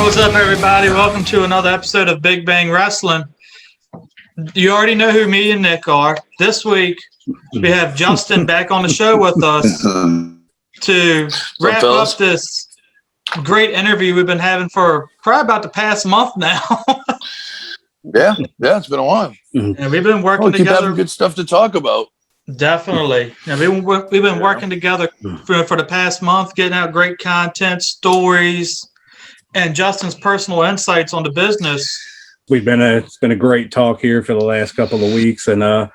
What's up, everybody? Welcome to another episode of Big Bang Wrestling. You already know who me and Nick are. This week, we have Justin back on the show with us to wrap up this great interview we've been having for probably about the past month now. Yeah, it's been a while. And we've been working together. Keep having good stuff to talk about. Definitely. Now, we've been working together for the past month, getting out great content, stories, and Justin's personal insights on the business. It's been a great talk here for the last couple of weeks, and I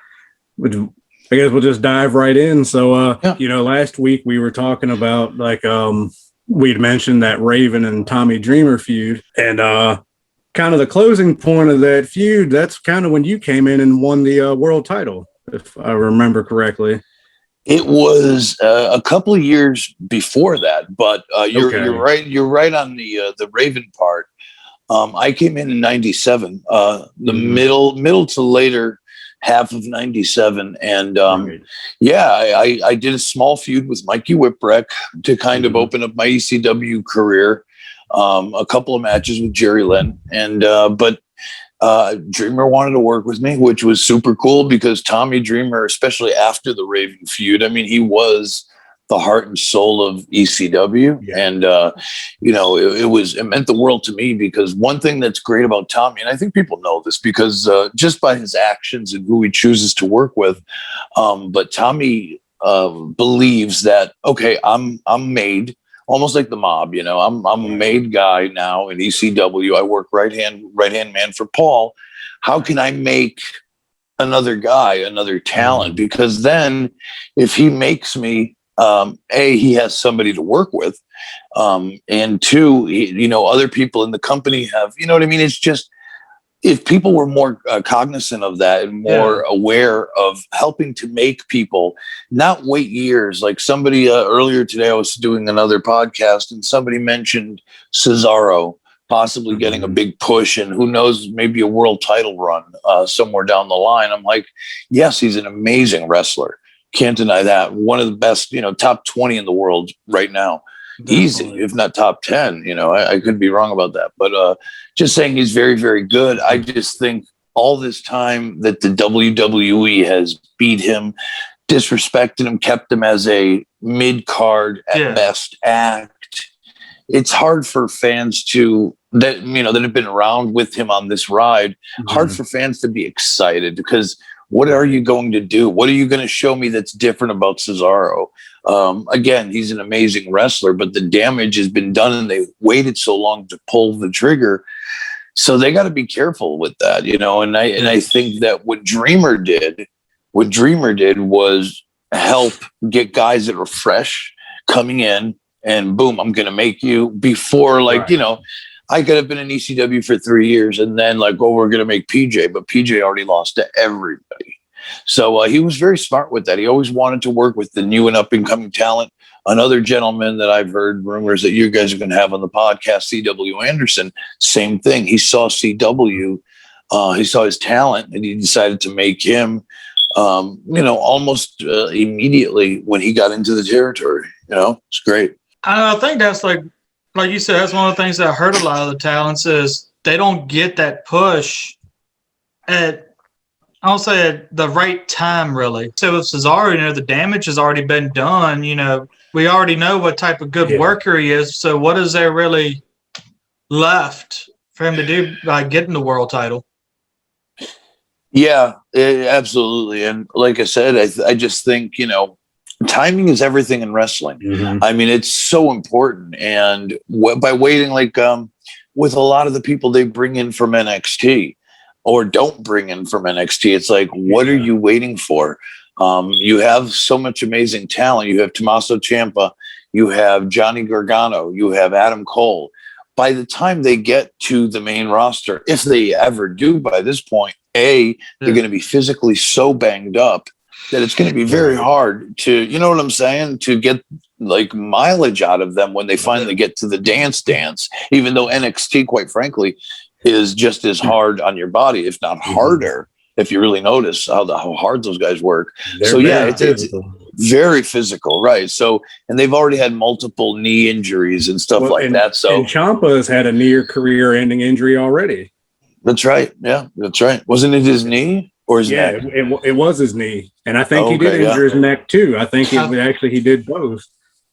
guess we'll just dive right in. So, last week we were talking about we'd mentioned that Raven and Tommy Dreamer feud, and kind of the closing point of that feud. That's kind of when you came in and won the world title, if I remember correctly. It was a couple of years before that, but you're right. You're right on the Raven part. I came in '97, the middle to later half of '97, and I did a small feud with Mikey Whipwreck to kind of open up my ECW career. A couple of matches with Jerry Lynn, and but Dreamer wanted to work with me, which was super cool because Tommy Dreamer, especially after the Raven feud, I mean, he was the heart and soul of ECW. Yeah. And, it meant the world to me because one thing that's great about Tommy, and I think people know this because just by his actions and who he chooses to work with, but Tommy believes that, okay, I'm made. Almost like the Mob, I'm a made guy now in ECW. I work right hand man for Paul. How can I make another guy, another talent? Because then if he makes me, he has somebody to work with. And two, other people in the company have, you know what I mean? It's just, if people were more cognizant of that and more aware of helping to make people not wait years, like somebody earlier today, I was doing another podcast and somebody mentioned Cesaro possibly getting a big push and who knows, maybe a world title run somewhere down the line. I'm like, yes, he's an amazing wrestler. Can't deny that. One of the best, top 20 in the world right now. Definitely. Easy, if not top 10. I could be wrong about that, but just saying he's very, very good. I just think all this time that the WWE has beat him, disrespected him, kept him as a mid-card at best act. It's hard for fans that have been around with him on this ride. Hard for fans to be excited because what are you going to do? What are you going to show me that's different about Cesaro? Again, he's an amazing wrestler, but the damage has been done and they waited so long to pull the trigger. So they got to be careful with that, and I think that what Dreamer did was help get guys that are fresh coming in and boom, I'm going to make you before I could have been in ECW for 3 years and then we're going to make PJ, but PJ already lost to everybody. So he was very smart with that. He always wanted to work with the new and up and coming talent. Another gentleman that I've heard rumors that you guys are going to have on the podcast, CW Anderson, same thing. He saw CW, he saw his talent and he decided to make him, almost immediately when he got into the territory. It's great. I think that's like you said, that's one of the things that hurt a lot of the talents is they don't get that push at the right time, really. So with Cesaro, the damage has already been done. We already know what type of good worker he is. So what is there really left for him to do by getting the world title? Yeah, absolutely. And like I said, I just think, timing is everything in wrestling. I mean, it's so important. And by waiting, with a lot of the people they bring in from NXT or don't bring in from NXT, it's like, what are you waiting for? You have so much amazing talent. You have Tommaso Ciampa, you have Johnny Gargano, you have Adam Cole. By the time they get to the main roster, if they ever do by this point, they're going to be physically so banged up that it's going to be very hard to, what I'm saying, to get mileage out of them when they finally get to the dance, even though NXT, quite frankly, is just as hard on your body, if not harder, if you really notice how hard those guys work. It's very physical, right? So, and they've already had multiple knee injuries and stuff that. So, and Ciampa's had a near career-ending injury already. That's right. Yeah, that's right. Wasn't it his knee or his neck? It was his knee, and I think he did injure his neck too. I think he did both.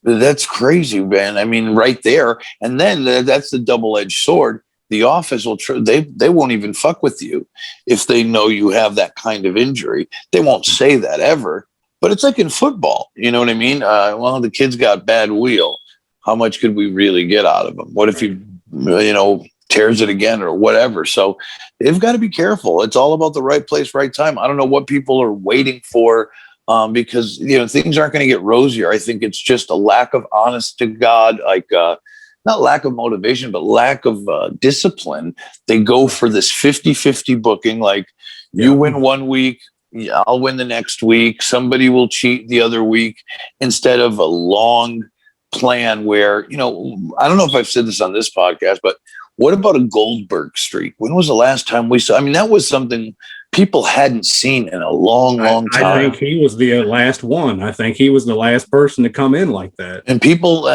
That's crazy, man. I mean, right there, and then that's the double-edged sword. The office will they won't even fuck with you if they know you have that kind of injury. They won't say that ever. But it's like in football, you know what I mean? Well, the kid's got bad wheel. How much could we really get out of him? What if he, tears it again or whatever? So they've got to be careful. It's all about the right place, right time. I don't know what people are waiting for because, things aren't going to get rosier. I think it's just a lack of honest to God, not lack of motivation, but lack of discipline. They go for this 50-50 booking. You win one week, I'll win the next week. Somebody will cheat the other week instead of a long plan where, I don't know if I've said this on this podcast, but what about a Goldberg streak? When was the last time we saw? I mean, that was something people hadn't seen in a long time. I think he was the last one. I think he was the last person to come in like that. And people,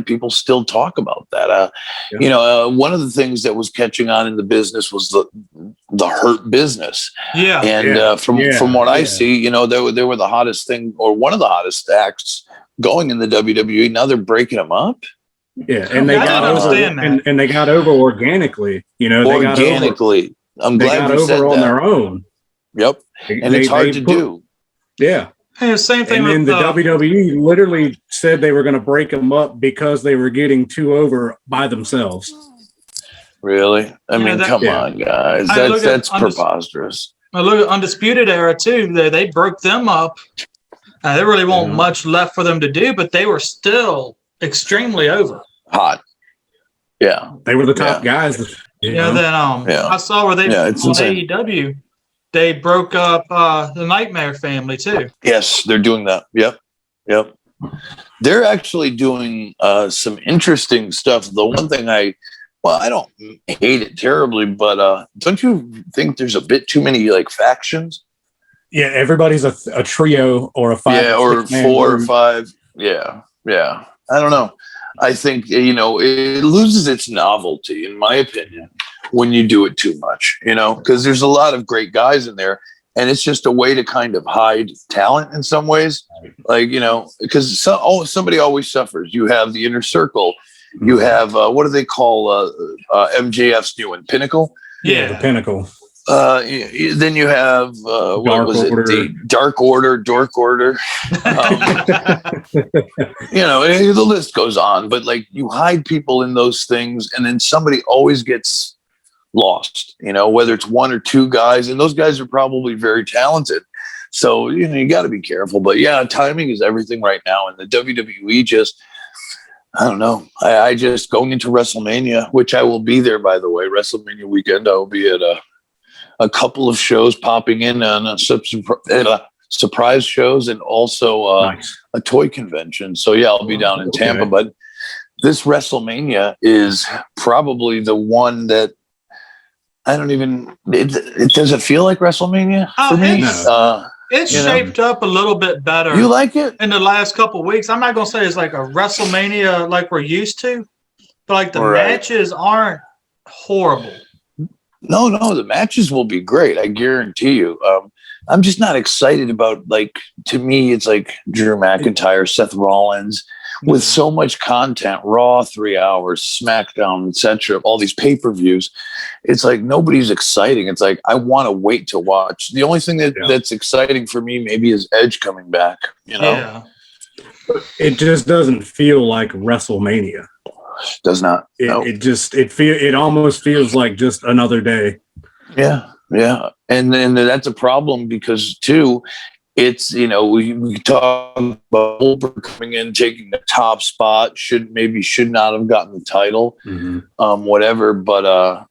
people still talk about that. One of the things that was catching on in the business was the Hurt Business. Yeah. And from what I see, they were the hottest thing, or one of the hottest acts going in the WWE. Now they're breaking them up. Yeah, and they got over, and they got over organically. Organically. I'm glad they got over on their own. Yep, and it's hard to do. Yeah. Hey, same thing. And then the WWE literally said they were going to break them up because they were getting too over by themselves. Really? Come on, guys. That's preposterous. I look at Undisputed Era too. They broke them up. There really wasn't much left for them to do, but they were still extremely over. Hot. Yeah. They were the top guys. I saw where they on AEW, they broke up the Nightmare Family too. Yes, they're doing that. Yep. They're actually doing some interesting stuff. The one thing I don't hate it terribly, but don't you think there's a bit too many factions? Yeah, everybody's a trio or a five. Yeah, or 4 or 5. Yeah. I don't know. I think, it loses its novelty, in my opinion, when you do it too much, because there's a lot of great guys in there, and it's just a way to kind of hide talent in some ways. Because somebody always suffers. You have the Inner Circle. You have, what do they call MJF's new one? Pinnacle? Yeah, the Pinnacle. Then you have Dark Order, Dork Order. The list goes on. But you hide people in those things, and then somebody always gets lost. Whether it's 1 or 2 guys, and those guys are probably very talented. So you got to be careful. But yeah, timing is everything right now, and the WWE just. I don't know. I just going into WrestleMania, which I will be there, by the way. WrestleMania weekend, I will be at a couple of shows popping in on surprise shows, and also a toy convention. So yeah, I'll be down in Tampa. But this WrestleMania is probably the one that I don't even. It doesn't feel like WrestleMania for me. No. It's shaped up a little bit better. You like it? In the last couple of weeks. I'm not going to say it's like a WrestleMania like we're used to, but the matches aren't horrible. No, the matches will be great. I guarantee you. I'm just not excited about, to me, it's like Drew McIntyre, Seth Rollins, with so much content, Raw 3 hours, SmackDown, etc., all these pay-per-views. It's like nobody's exciting. It's like I want to wait to watch. The only thing that's exciting for me maybe is Edge coming back. Yeah. It just doesn't feel like WrestleMania. Does not. It almost feels like just another day. Yeah. And then that's a problem because too, it's we talk about Goldberg coming in, taking the top spot, should not have gotten the title, whatever. But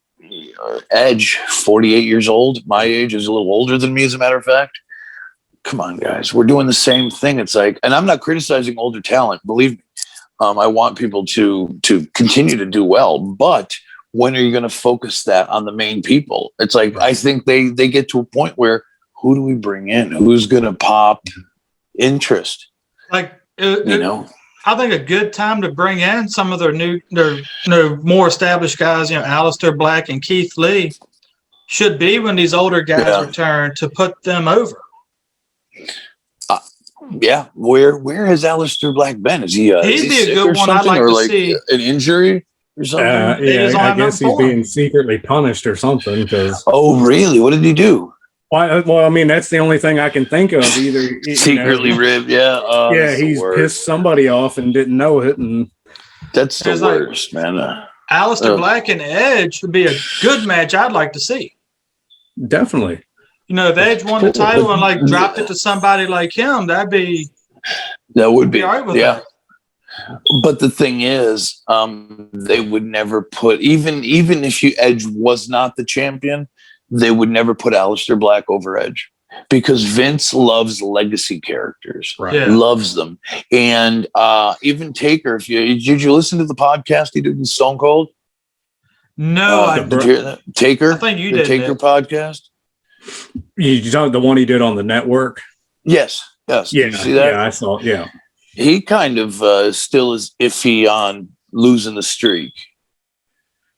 Edge, 48 years old, my age, is a little older than me, as a matter of fact. Come on, guys, we're doing the same thing. It's like, and I'm not criticizing older talent, believe me. I want people to continue to do well, but when are you going to focus that on the main people? It's like, I think they get to a point where, who do we bring in? Who's going to pop? interest. Like, I think a good time to bring in some of their more established guys, Aleister Black and Keith Lee, should be when these older guys return to put them over. Where has Aleister Black been? Is he? He'd be a good one. I'd like to see an injury or something. I guess he's being secretly punished or something. Oh, really? What did he do? Well, I mean, that's the only thing I can think of. Either secretly ribbed, he's pissed somebody off and didn't know it, and that's the worst, man. Aleister Black and Edge would be a good match. I'd like to see. Definitely. If Edge won the title and dropped it to somebody like him, that would be all right with that. But the thing is, they would never put even if Edge was not the champion, they would never put Aleister Black over Edge because Vince loves legacy characters, loves them, and even Taker. Did you listen to the podcast he did with Stone Cold? No, I did you hear that? Taker. I think you did the Taker podcast. You talking the one he did on the network? Yes. Did you see that? Yeah, I saw. Yeah, he kind of still is iffy on losing the streak.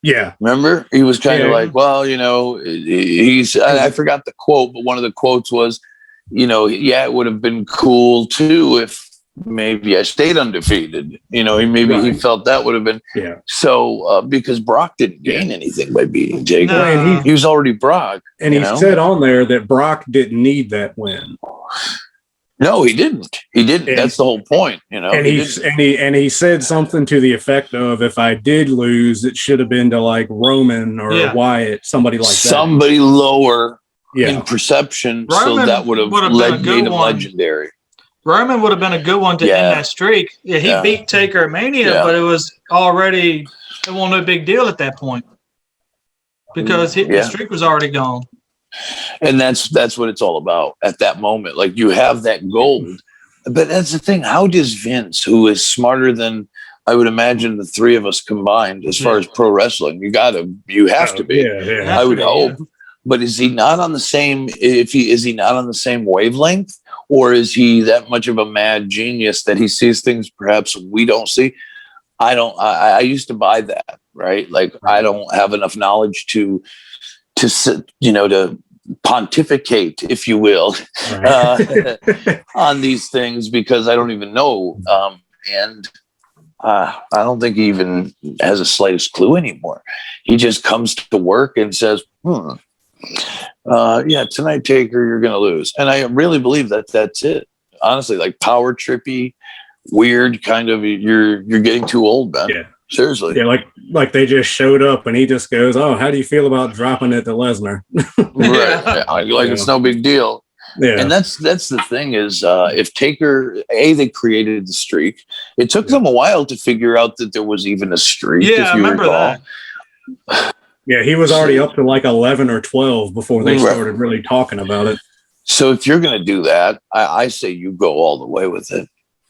Yeah, remember he was kind of like, well, he's. I forgot the quote, but one of the quotes was, it would have been cool too if maybe I stayed undefeated. He felt that would have been. Yeah. So because Brock didn't gain anything by beating Jake, no. He was already Brock, and he said on there that Brock didn't need that win. No, he didn't. He didn't. And that's the whole point, And he said something to the effect of, "If I did lose, it should have been to like Roman or Wyatt, somebody like that, somebody lower in perception, Roman so that would have made him legendary. Roman would have been a good one to end that streak. Yeah, he beat Taker at Mania, but it was already no big deal at that point because the streak was already gone. And that's what it's all about at that moment. Like you have that gold, but that's the thing. How does Vince, who is smarter than I would imagine the three of us combined, as far as pro wrestling, you have to be. I would hope. But is he not on the same? Is he not on the same wavelength, or is he that much of a mad genius that he sees things perhaps we don't see? I don't. I used to buy that, right? Like I don't have enough knowledge to pontificate, if you will, on these things because I don't even know. And I don't think he even has a slightest clue anymore. He just comes to work and says, tonight, Taker, you're going to lose. And I really believe that that's it. Honestly, like power trippy, weird kind of, you're getting too old, man. Yeah. Seriously. Yeah, like they just showed up and he just goes, "Oh, how do you feel about dropping it to Lesnar?" Right. It's no big deal. Yeah. And that's the thing is if Taker, they created the streak. It took them a while to figure out that there was even a streak. Yeah, I remember that. Yeah, he was already up to like 11 or 12 before they started really talking about it. So if you're going to do that, I say you go all the way with it.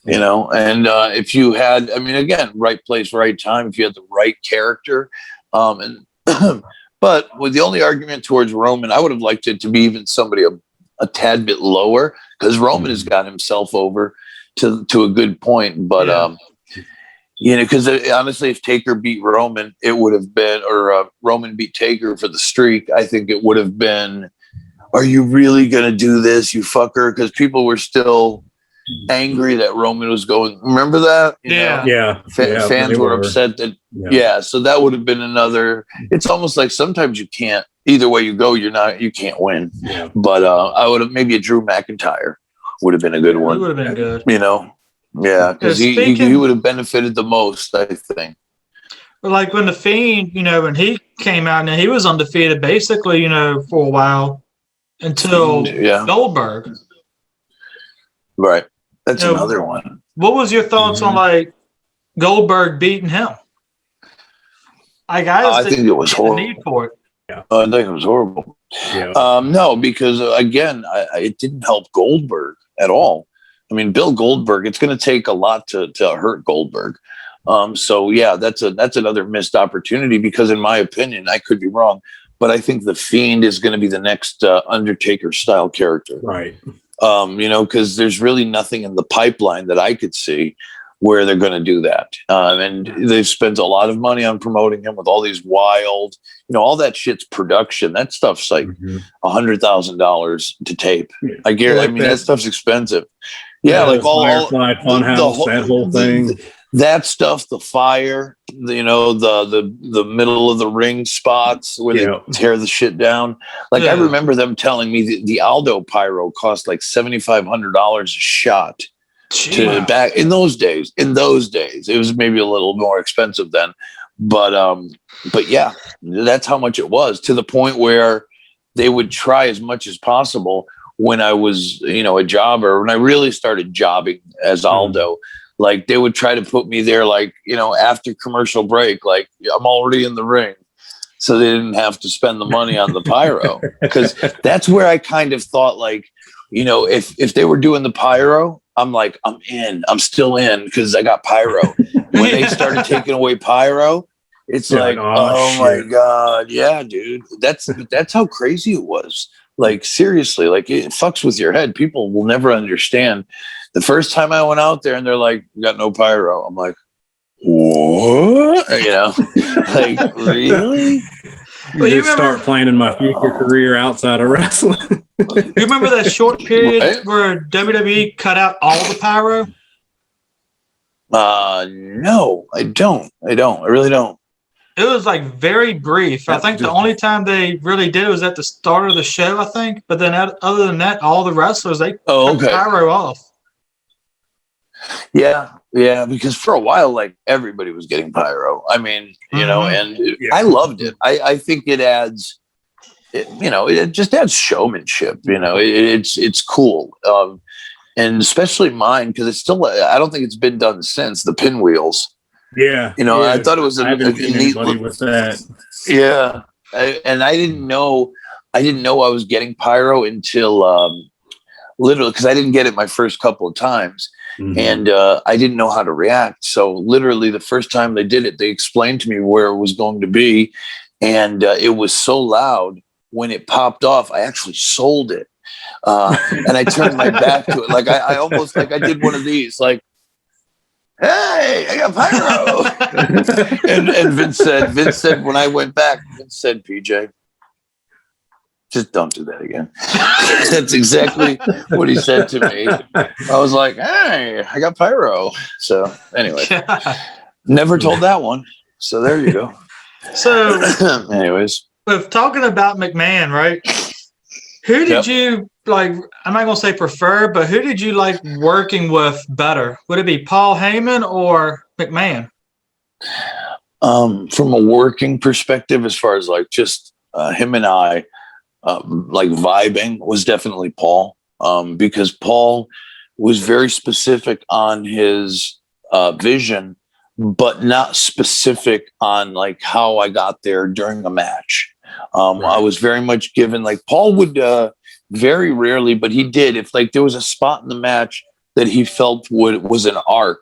And if you had, again, right place, right time, if you had the right character, but with the only argument towards Roman, I would have liked it to be even somebody a tad bit lower because Roman has got himself over to a good point. But, because honestly, if Taker beat Roman, it would have been, or Roman beat Taker for the streak, I think it would have been, are you really going to do this, you fucker? Because people were still angry that Roman was going. Remember that? Fans were upset that. So that would have been another. It's almost like sometimes you can't. Either way you go, you can't win. Yeah. But I would have maybe a Drew McIntyre would have been a good one. He would have been good. Because he would have benefited the most, I think. But like when the Fiend, when he came out and he was undefeated basically, for a while until Goldberg. Right. That's another one. What was your thoughts on like Goldberg beating him? I think it was horrible. The need for it. Yeah. I think it was horrible. Yeah. No, because again, it didn't help Goldberg at all. Bill Goldberg. It's going to take a lot to hurt Goldberg. That's another missed opportunity because, in my opinion, I could be wrong, but I think the Fiend is going to be the next Undertaker style character. Right. Because there's really nothing in the pipeline that I could see where they're going to do that. And they've spent a lot of money on promoting him with all these wild, all that shit's production. That stuff's like $100,000 to tape. I guarantee. That stuff's expensive. Yeah, like Firefly Funhouse, that whole thing. That stuff, the fire, the middle of the ring spots where they tear the shit down. Like I remember them telling me the Aldo pyro cost like $7,500 a shot. Back in those days. It was maybe a little more expensive then, but yeah, that's how much it was, to the point where they would try as much as possible. When I was, a jobber, when I really started jobbing as Aldo, like they would try to put me there, like, after commercial break, like I'm already in the ring. So they didn't have to spend the money on the pyro, because that's where I kind of thought, like, if they were doing the pyro, I'm like, I'm still in, because I got pyro. When they started taking away pyro, it's like, oh my God. Yeah, dude. That's how crazy it was. Like, seriously, like it fucks with your head. People will never understand. The first time I went out there and they're like, "We got no pyro." I'm like, what? Like, really? Well, you start planning my future career outside of wrestling. You remember that short period where WWE cut out all the pyro? No, I don't. I really don't. It was like very brief. I think the only time they really did it was at the start of the show, I think. But then other than that, all the wrestlers, they cut the pyro off. Yeah, because for a while, like, everybody was getting pyro. I mean, and I loved it. I think it adds, it just adds showmanship. It's cool. And especially mine, because it's still, I don't think it's been done since, the pinwheels. Yeah. I thought it was a neat with that. Yeah. And I didn't know I was getting pyro until literally, because I didn't get it my first couple of times. And I didn't know how to react. So literally the first time they did it, they explained to me where it was going to be. And it was so loud when it popped off, I actually sold it. And I turned my back to it. Like I almost, like I did one of these, like, "Hey, I got pyro." and Vince said, when I went back, Vince said, "PJ, just don't do that again." That's exactly what he said to me. I was like, "Hey, I got pyro." So anyway, never told that one. So there you go. So anyways, with talking about McMahon, right? Who did you like? I'm not gonna say prefer, but who did you like working with better? Would it be Paul Heyman or McMahon? From a working perspective, as far as like just him and I, like vibing, was definitely Paul, because Paul was very specific on his vision, but not specific on like how I got there during a match. I was very much given, like, Paul would very rarely, but he did, if like there was a spot in the match that he felt was an arc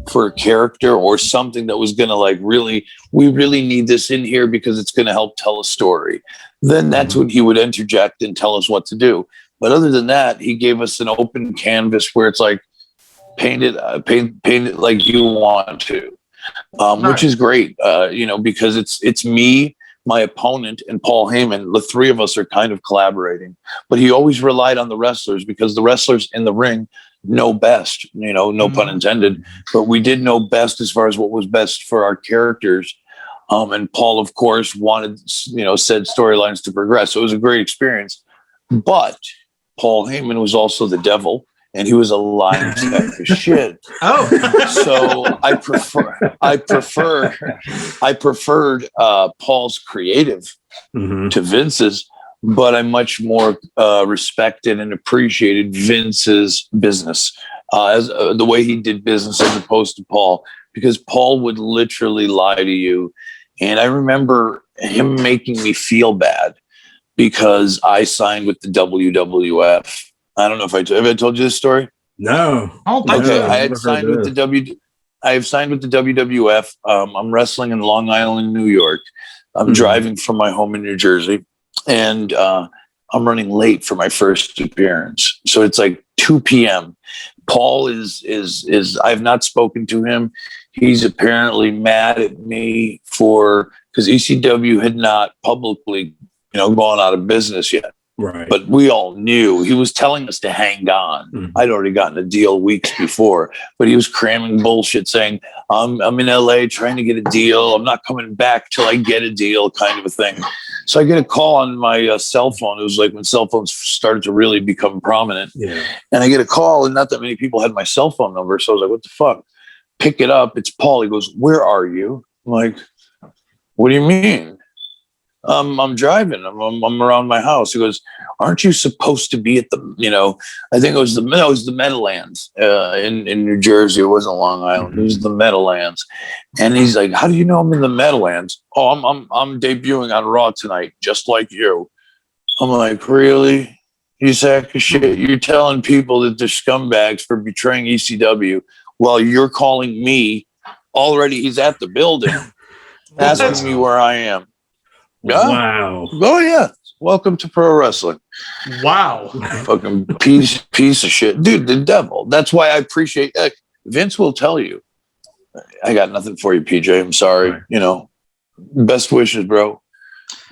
for a character or something that was going to, like, we really need this in here because it's going to help tell a story, then that's when he would interject and tell us what to do. But other than that, he gave us an open canvas where it's like, paint it like you want to, which is great, because it's me, my opponent, and Paul Heyman. The three of us are kind of collaborating, but he always relied on the wrestlers, because the wrestlers in the ring know best, no pun intended, but we did know best as far as what was best for our characters. And Paul, of course, wanted, said storylines to progress. So it was a great experience, but Paul Heyman was also the devil, and he was a lying sack of shit. So I preferred Paul's creative to Vince's, but I much more respected and appreciated Vince's business, as the way he did business, as opposed to Paul, because Paul would literally lie to you. And I remember him making me feel bad because I signed with the WWF. I don't know if have I told you this story? No. Okay, I have signed with the WWF. I'm wrestling in Long Island, New York. I'm driving from my home in New Jersey, and I'm running late for my first appearance. So it's like 2 p.m. Paul is I've not spoken to him. He's apparently mad at me because ECW had not publicly, gone out of business yet. Right. But we all knew. He was telling us to hang on. Mhm. I'd already gotten a deal weeks before, but he was cramming bullshit saying, I'm in LA trying to get a deal. I'm not coming back till I get a deal, kind of a thing. So I get a call on my cell phone. It was like when cell phones started to really become prominent. Yeah. And I get a call, and not that many people had my cell phone number. So I was like, what the fuck? Pick it up. It's Paul. He goes, where are you? I'm like, what do you mean? I'm driving. I'm around my house. He goes, aren't you supposed to be at the, I think it was the Meadowlands in New Jersey. It wasn't Long Island. It was the Meadowlands. And he's like, how do you know I'm in the Meadowlands? Oh, I'm debuting on Raw tonight, just like you. I'm like, really? You sack of shit. You're telling people that they're scumbags for betraying ECW while you're calling me. Already he's at the building asking me where I am. Yeah. Wow. Oh yeah. Welcome to pro wrestling. Wow. Fucking piece of shit, dude. The devil. That's why I appreciate. Vince will tell you. I got nothing for you, PJ. I'm sorry. Right. Best wishes, bro.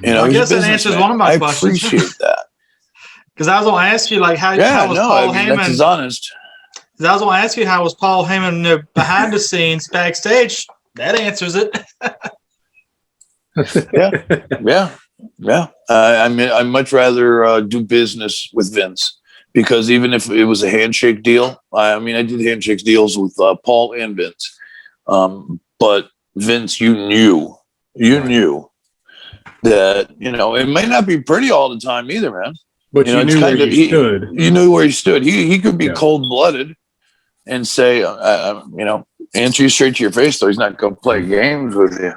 I guess that answers one of my questions. I appreciate that. Because I was going to ask you, like, how was Paul Heyman? That's as honest. I was going to ask you, how was Paul Heyman behind the scenes, backstage? That answers it. Yeah. I mean, I'd much rather do business with Vince, because even if it was a handshake deal, I did handshake deals with Paul and Vince. But Vince, you knew that, it might not be pretty all the time either, man. But you knew where you stood. You knew where he stood. He could be cold-blooded and say, answer you straight to your face, though. He's not going to play games with you.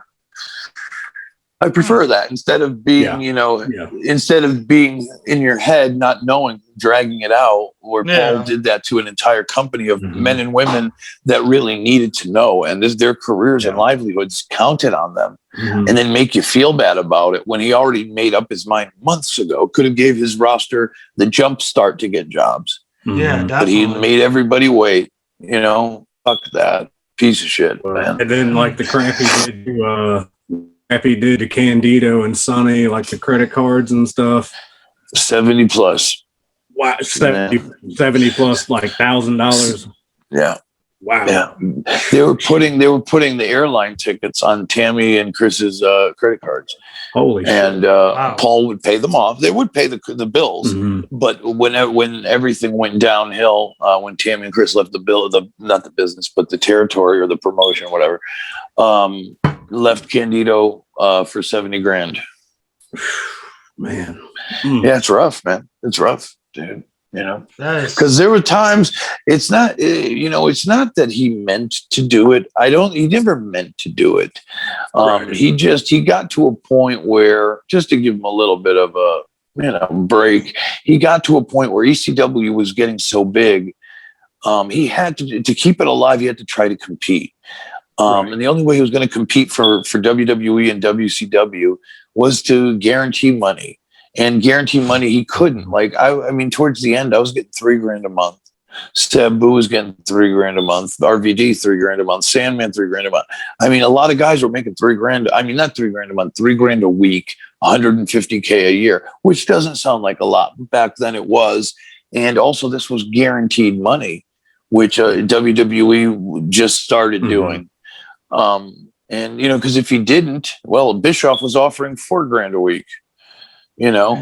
I prefer that instead of being, instead of being in your head, not knowing, dragging it out, where Paul did that to an entire company of men and women that really needed to know, and their careers and livelihoods counted on them, and then make you feel bad about it when he already made up his mind months ago. Could have gave his roster the jump start to get jobs. Yeah, but he made everybody wait. Fuck that piece of shit, man. And then like the crap he did to Candido and Sonny, like the credit cards and stuff. 70 plus. Wow, 70 plus, like $1,000. Yeah. Wow. Yeah. They were putting the airline tickets on Tammy and Chris's credit cards. Holy shit. And Paul would pay them off. They would pay the bills, but when everything went downhill, when Tammy and Chris left not the business, but the territory or the promotion, or whatever, left Candido for $70,000. Man. Yeah, it's rough, man. It's rough, dude. Because Nice. there were times it's not that he meant to do it. He never meant to do it. Right. He got to a point where, just to give him a little bit of a break, he got to a point where ECW was getting so big, he had to keep it alive. He had to try to compete. And the only way he was going to compete for WWE and WCW was to guarantee money. And guarantee money he couldn't. Like, I mean, towards the end, I was getting $3,000 a month. Sabu was getting $3,000 a month. RVD $3,000 a month. Sandman $3,000 a month. I mean, a lot of guys were making $3,000. I mean, not $3,000 a month, $3,000 a week, $150K a year, which doesn't sound like a lot. Back then it was. And also, this was guaranteed money, which WWE just started doing. And because if he didn't, well, Bischoff was offering $4,000 a week. So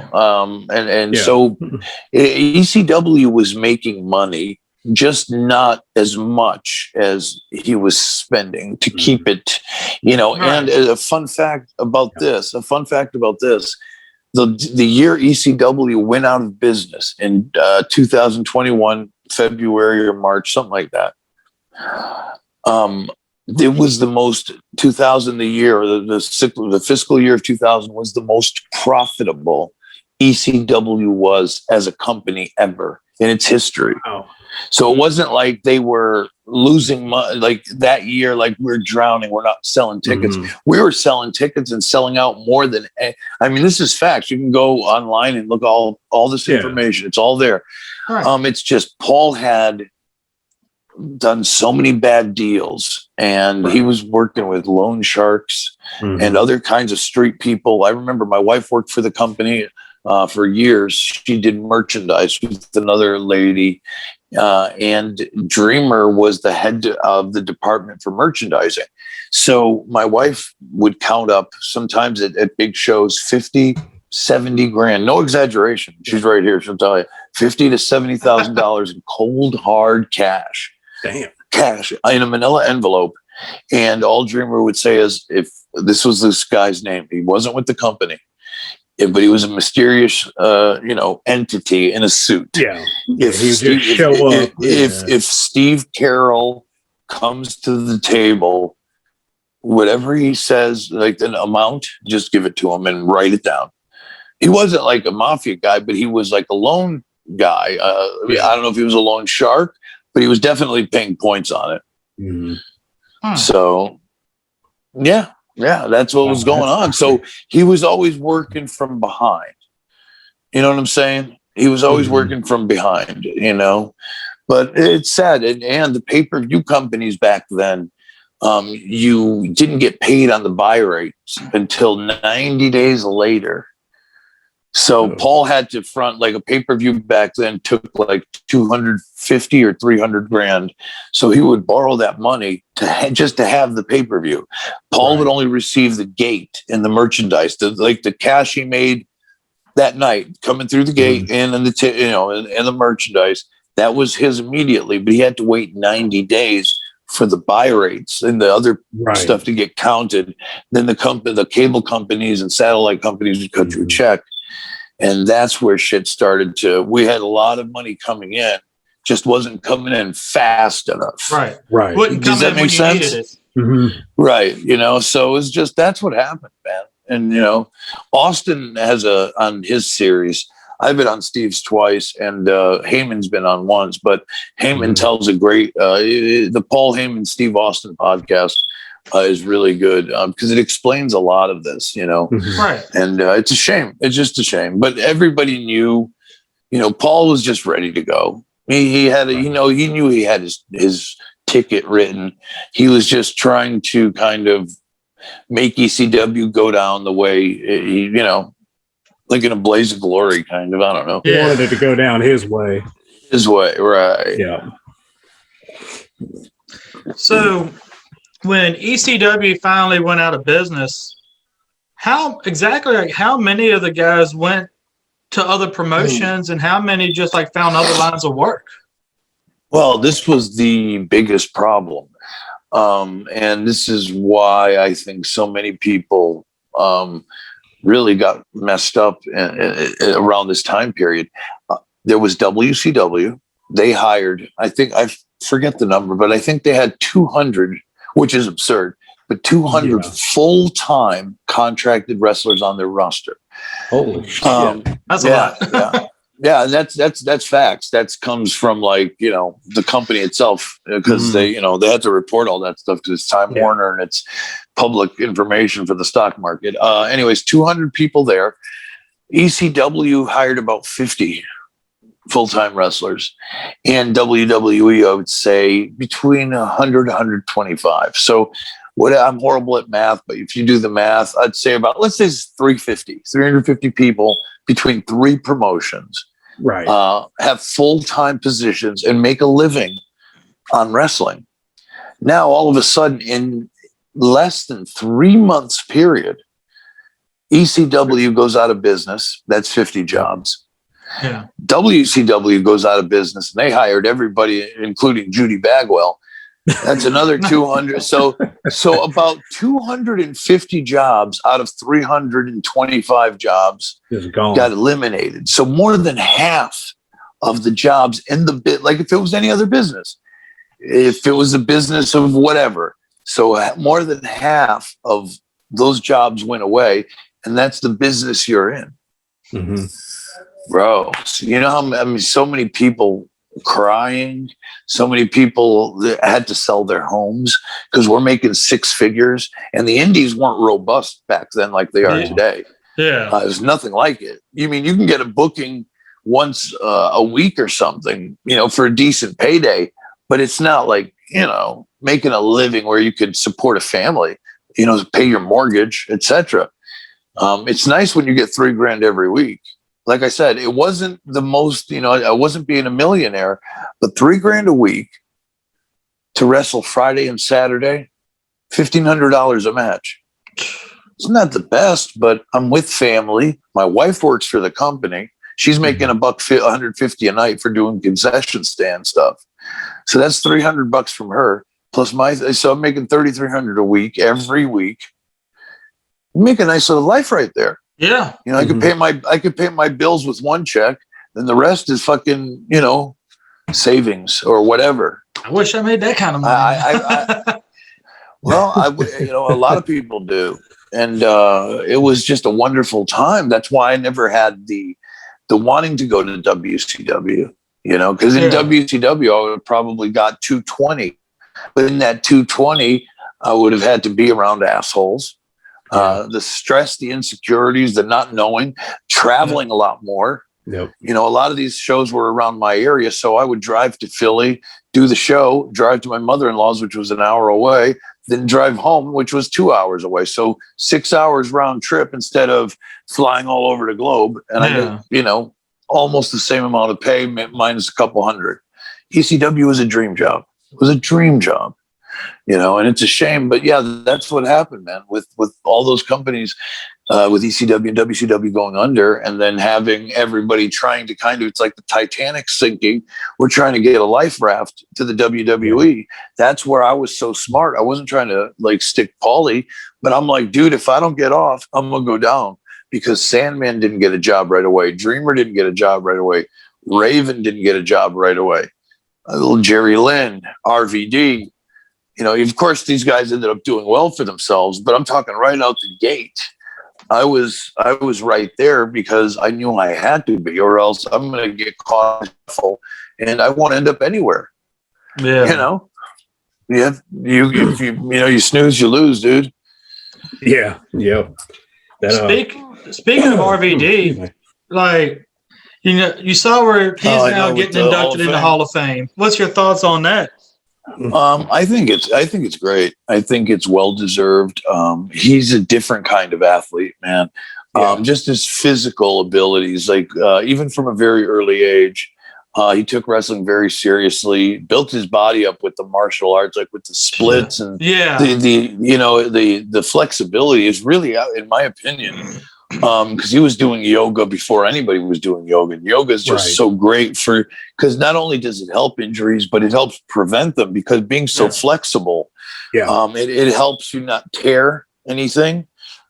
ECW was making money, just not as much as he was spending to keep it, And a fun fact about this, the year ECW went out of business in 2021, February or March, something like that. It was the most 2000 the year, or the fiscal year of 2000 was the most profitable ECW was as a company ever. in its history. Wow. So it wasn't like they were losing money like that year, like we're drowning, we're not selling tickets. We were selling tickets and selling out more than, I mean, this is facts. You can go online and look all this information. It's all there. Right. It's just Paul had done so many bad deals, and he was working with loan sharks and other kinds of street people. I remember my wife worked for the company for years. She did merchandise with another lady, and Dreamer was the head of the department for merchandising. So my wife would count up sometimes at big shows 50, 70 grand, no exaggeration. She's right here. She'll tell you $50,000 to $70,000 in cold hard cash. Damn. Cash in a manila envelope. And all Dreamer would say is, if this was this guy's name, he wasn't with the company, but he was a mysterious, entity in a suit. Yeah. If Steve Carroll comes to the table, whatever he says, like an amount, just give it to him and write it down. He wasn't like a mafia guy, but he was like a loan guy. I don't know if he was a loan shark, but he was definitely paying points on it. So, yeah, that's what was going on. So he was always working from behind. You know what I'm saying? He was always working from behind, But it's sad. And the pay-per-view companies back then, you didn't get paid on the buy rates until 90 days later. So Paul had to front, like, a pay-per-view back then took like 250 or 300 grand. So he would borrow that money just to have the pay-per-view. Paul would only receive the gate and the merchandise, the cash he made that night coming through the gate and the and the merchandise. That was his immediately, but he had to wait 90 days for the buy rates and the other stuff to get counted. Then the cable companies and satellite companies would cut you a check. And that's where shit started we had a lot of money coming in, just wasn't coming in fast enough. Right. Wouldn't Does that make sense? Right. So it's just, that's what happened, man. And, Austin has on his series, I've been on Steve's twice, and Heyman's been on once, but Heyman tells a great, the Paul Heyman, Steve Austin podcast is really good because it explains a lot of this, Right. And it's a shame. It's just a shame. But everybody knew, Paul was just ready to go. He had, he knew he had his ticket written. He was just trying to kind of make ECW go down the way, like in a blaze of glory, kind of. I don't know. He wanted it to go down his way. His way, right. Yeah. So when ECW finally went out of business, how many of the guys went to other promotions and how many just found other lines of work? Well, this was the biggest problem. And this is why I think so many people really got messed up around this time period. There was WCW. They hired, I forget the number, but I think they had 200, which is absurd, but 200 full-time contracted wrestlers on their roster. Holy shit. That's a lot. Yeah, that's facts. That comes from the company itself, because they had to report all that stuff because it's Time Warner and it's public information for the stock market. Anyways, 200 people there. ECW hired about 50 full-time wrestlers, and WWE, I would say between 100 125. So I'm horrible at math, but if you do the math, I'd say let's say it's 350 people between three promotions, have full-time positions and make a living on wrestling. Now, all of a sudden, in less than 3 months period, ECW goes out of business. That's 50 jobs. Yeah. WCW goes out of business, and they hired everybody, including Judy Bagwell. That's another 200. So about 250 jobs out of 325 jobs got eliminated. So more than half of the jobs in the bit, like if it was any other business, if it was a business of whatever, so more than half of those jobs went away, and that's the business you're in. Bro, you know how I mean, so many people crying, so many people that had to sell their homes because we're making six figures, and the indies weren't robust back then like they are today. Yeah, there's nothing like it. You mean you can get a booking once a week or something, you know, for a decent payday, but it's not like, you know, making a living where you could support a family, you know, pay your mortgage, etc. It's nice when you get $3,000 every week. Like I said, it wasn't the most, you know, I wasn't being a millionaire, but $3,000 a week to wrestle Friday and Saturday, $1,500 a match. It's not the best, but I'm with family. My wife works for the company. She's making $150 a night for doing concession stand stuff. So that's $300 from her. Plus so I'm making $3,300 a week every week. Make a nice little life right there. Yeah. You know, I could pay my bills with one check, then the rest is fucking, you know, savings or whatever. I wish I made that kind of money. You know, a lot of people do. And it was just a wonderful time. That's why I never had the wanting to go to WCW, you know, because in WCW, I would have probably got 220. But in that 220, I would have had to be around assholes. The stress, the insecurities, the not knowing, traveling a lot more. Yep. You know, a lot of these shows were around my area. So I would drive to Philly, do the show, drive to my mother-in-law's, which was an hour away, then drive home, which was 2 hours away. So 6 hours round trip instead of flying all over the globe. And I did, you know, almost the same amount of pay minus a couple hundred. ECW was a dream job. It was a dream job. You know, and it's a shame, but yeah, that's what happened, man, with all those companies, with ECW and WCW going under, and then having everybody trying to it's like the Titanic sinking. We're trying to get a life raft to the WWE. That's where I was so smart. I wasn't trying to like stick Paulie, but I'm like, dude, if I don't get off, I'm going to go down, because Sandman didn't get a job right away. Dreamer didn't get a job right away. Raven didn't get a job right away. Little Jerry Lynn, RVD. You know, of course, these guys ended up doing well for themselves, but I'm talking right out the gate. I was right there because I knew I had to be, or else I'm going to get caught, and I won't end up anywhere. Yeah, you know, if you snooze, you lose, dude. Yeah, yeah. Speaking of RVD, like, you know, you saw where he's now getting inducted in the Hall of Fame. What's your thoughts on that? I think it's great. I think it's well deserved. He's a different kind of athlete, man. Just his physical abilities, like even from a very early age, he took wrestling very seriously. Built his body up with the martial arts, like with the splits and the flexibility is really, in my opinion. Because he was doing yoga before anybody was doing yoga. And yoga is just so great because not only does it help injuries, but it helps prevent them, because being so flexible, it helps you not tear anything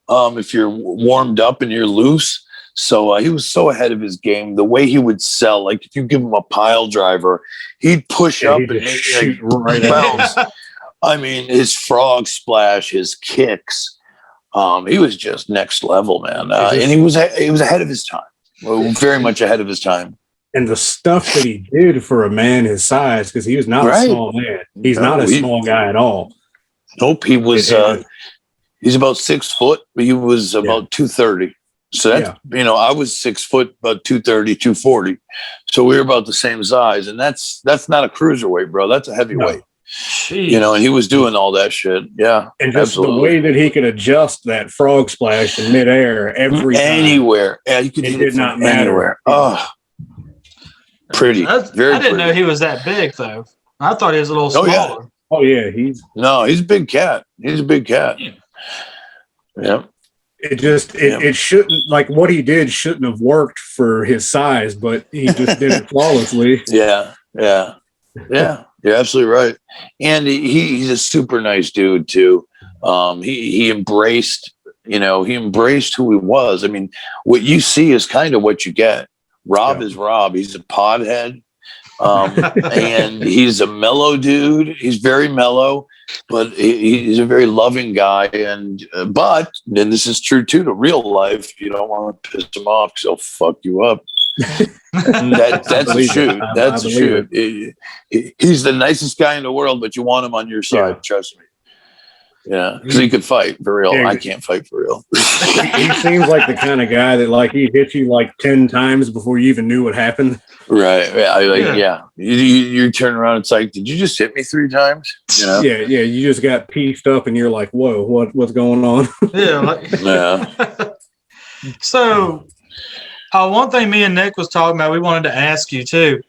if you're warmed up and you're loose. So he was so ahead of his game. The way he would sell, like if you give him a pile driver, he'd push up and make shoot right bounce. I mean, his frog splash, his kicks. He was just next level, man, and he was ahead of his time, very much ahead of his time. And the stuff that he did for a man his size, because he was not a small man. He's not a small guy at all. Nope, he was. He's about 6 foot, but he was about 230. So that's I was 6 foot, about 230, 240. So we were about the same size, and that's not a cruiserweight, bro. That's a heavyweight. Jeez. You know, and he was doing all that shit. Yeah. And just the way that he could adjust that frog splash in midair anywhere. Yeah, you could it did not matter. Anywhere. Oh, pretty. Very I didn't know he was that big, though. I thought he was a little smaller. Oh, yeah. He's a big cat. He's a big cat. Yeah. It shouldn't, like what he did shouldn't have worked for his size, but he just did it flawlessly. Yeah. You're absolutely right. And he's a super nice dude too. He embraced who he was. I mean, what you see is kind of what you get. Rob is Rob. He's a podhead. And he's a mellow dude. He's very mellow, but he's a very loving guy. And this is true too to real life. You don't want to piss him off because he'll fuck you up. That's a shoot. That's a shoot. He's the nicest guy in the world, but you want him on your side. Trust me. Yeah, because he could fight for real. I can't fight for real. He seems like the kind of guy that like he hit you like 10 times before you even knew what happened. Right. Yeah. You turn around, it's like, did you just hit me 3 times? You know? Yeah. You just got pieced up, and you're like, whoa, what's going on? Yeah. So, one thing me and Nick was talking about, we wanted to ask you too,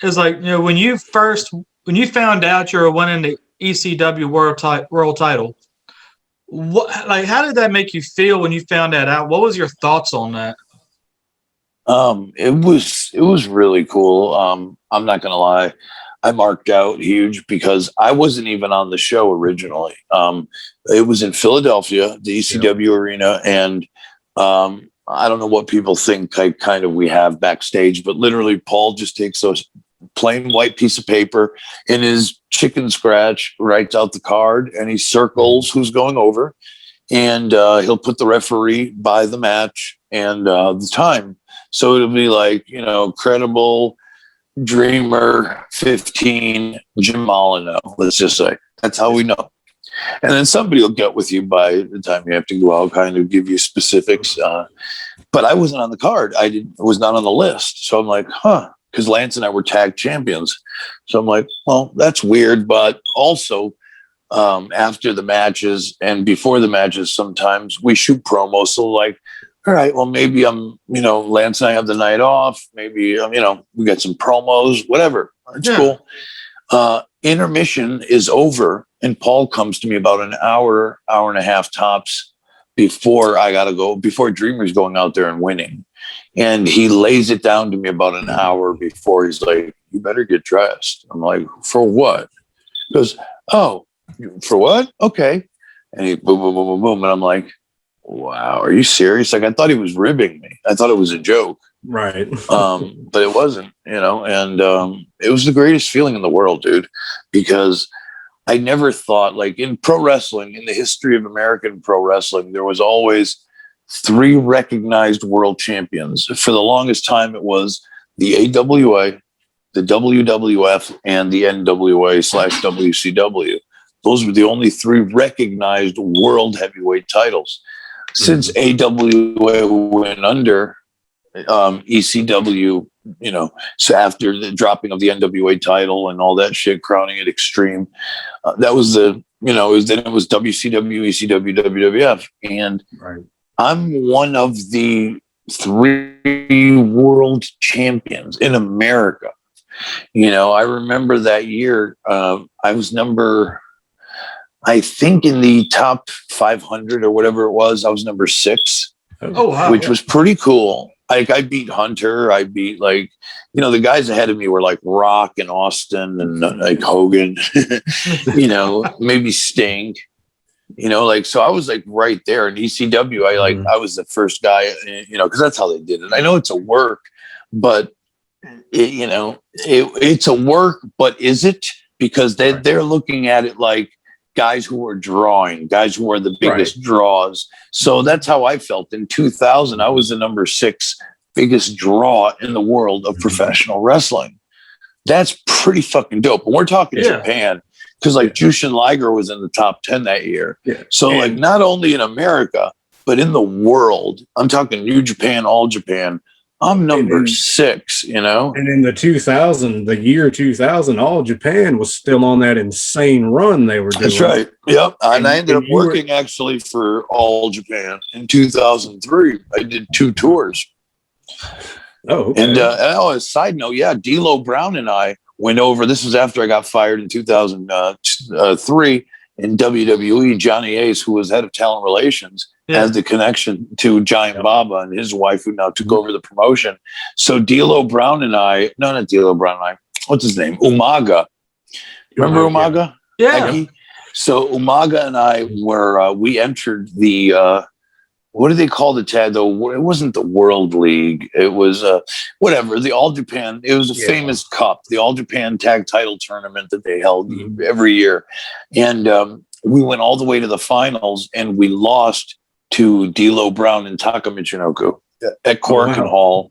is like, when you found out you were winning the ECW world title, how did that make you feel when you found that out? What was your thoughts on that? It was really cool. I'm not gonna lie, I marked out huge because I wasn't even on the show originally. It was in Philadelphia, the ECW arena, and I don't know what people think we have backstage, but literally Paul just takes a plain white piece of paper in his chicken scratch, writes out the card, and he circles who's going over, and he'll put the referee by the match and the time. So it'll be like, Credible, Dreamer, 15, Jim Molyneux, let's just say. That's how we know. And then somebody will get with you by the time you have to go out, kind of give you specifics. But I wasn't on the card. I was not on the list. So I'm like, because Lance and I were tag champions. So I'm like, well, that's weird. But also, after the matches and before the matches, sometimes we shoot promos. So like, all right, well, maybe Lance and I have the night off. Maybe, we got some promos, whatever. It's cool. Intermission is over, and Paul comes to me about an hour and a half tops before I got to go, before Dreamer's going out there and winning. And he lays it down to me about an hour before. He's like, you better get dressed. I'm like, for what? He goes, oh, for what? Okay. And he boom, boom, boom, boom, boom. And I'm like, wow, are you serious? Like, I thought he was ribbing me. I thought it was a joke. Right. But it wasn't, and it was the greatest feeling in the world, dude, because I never thought, like, in pro wrestling, in the history of American pro wrestling, there was always 3 recognized world champions. For the longest time, it was the AWA, the WWF, and the NWA/WCW. Those were the only 3 recognized world heavyweight titles. Since AWA went under, ECW, so after the dropping of the NWA title and all that shit, crowning it Extreme, that was it was WCW, ECW, WWF. And I'm one of the 3 world champions in America. I remember that year, I was I think in the top 500 or whatever it was, I was number 6. Oh, wow. Which was pretty cool. Like, I beat Hunter. I beat, the guys ahead of me were like Rock and Austin and like Hogan, maybe Sting, so I was like right there in ECW. I was the first guy, because that's how they did it. I know it's a work, but it's a work, but is it? Because they're looking at it like guys who are drawing, guys who are the biggest draws. So that's how I felt. In 2000, I was the number 6 biggest draw in the world of professional wrestling. That's pretty fucking dope. And we're talking Japan, because like Jushin Liger was in the top 10 that year. Yeah. So like, not only in America, but in the world, I'm talking New Japan, All Japan, I'm number 6, And in the year 2000, All Japan was still on that insane run they were doing. That's right. Yep. And I ended up working actually for All Japan in 2003. I did 2 tours. Oh, okay. And a side note, D'Lo Brown and I went over. This was after I got fired in 2003 in WWE. Johnny Ace, who was head of talent relations, has the connection to Giant Baba and his wife, who now took over the promotion. So D'Lo Brown and I, no, not D'Lo Brown and I, what's his name? Umaga. Remember Umaga? Yeah. So Umaga and I were, we entered the, what do they call the tag though? It wasn't the World League. It was whatever, the All Japan. It was a famous cup, the All Japan Tag Title Tournament that they held every year. And we went all the way to the finals, and we lost to D'Lo Brown and Taka Michinoku at Cork and Hall.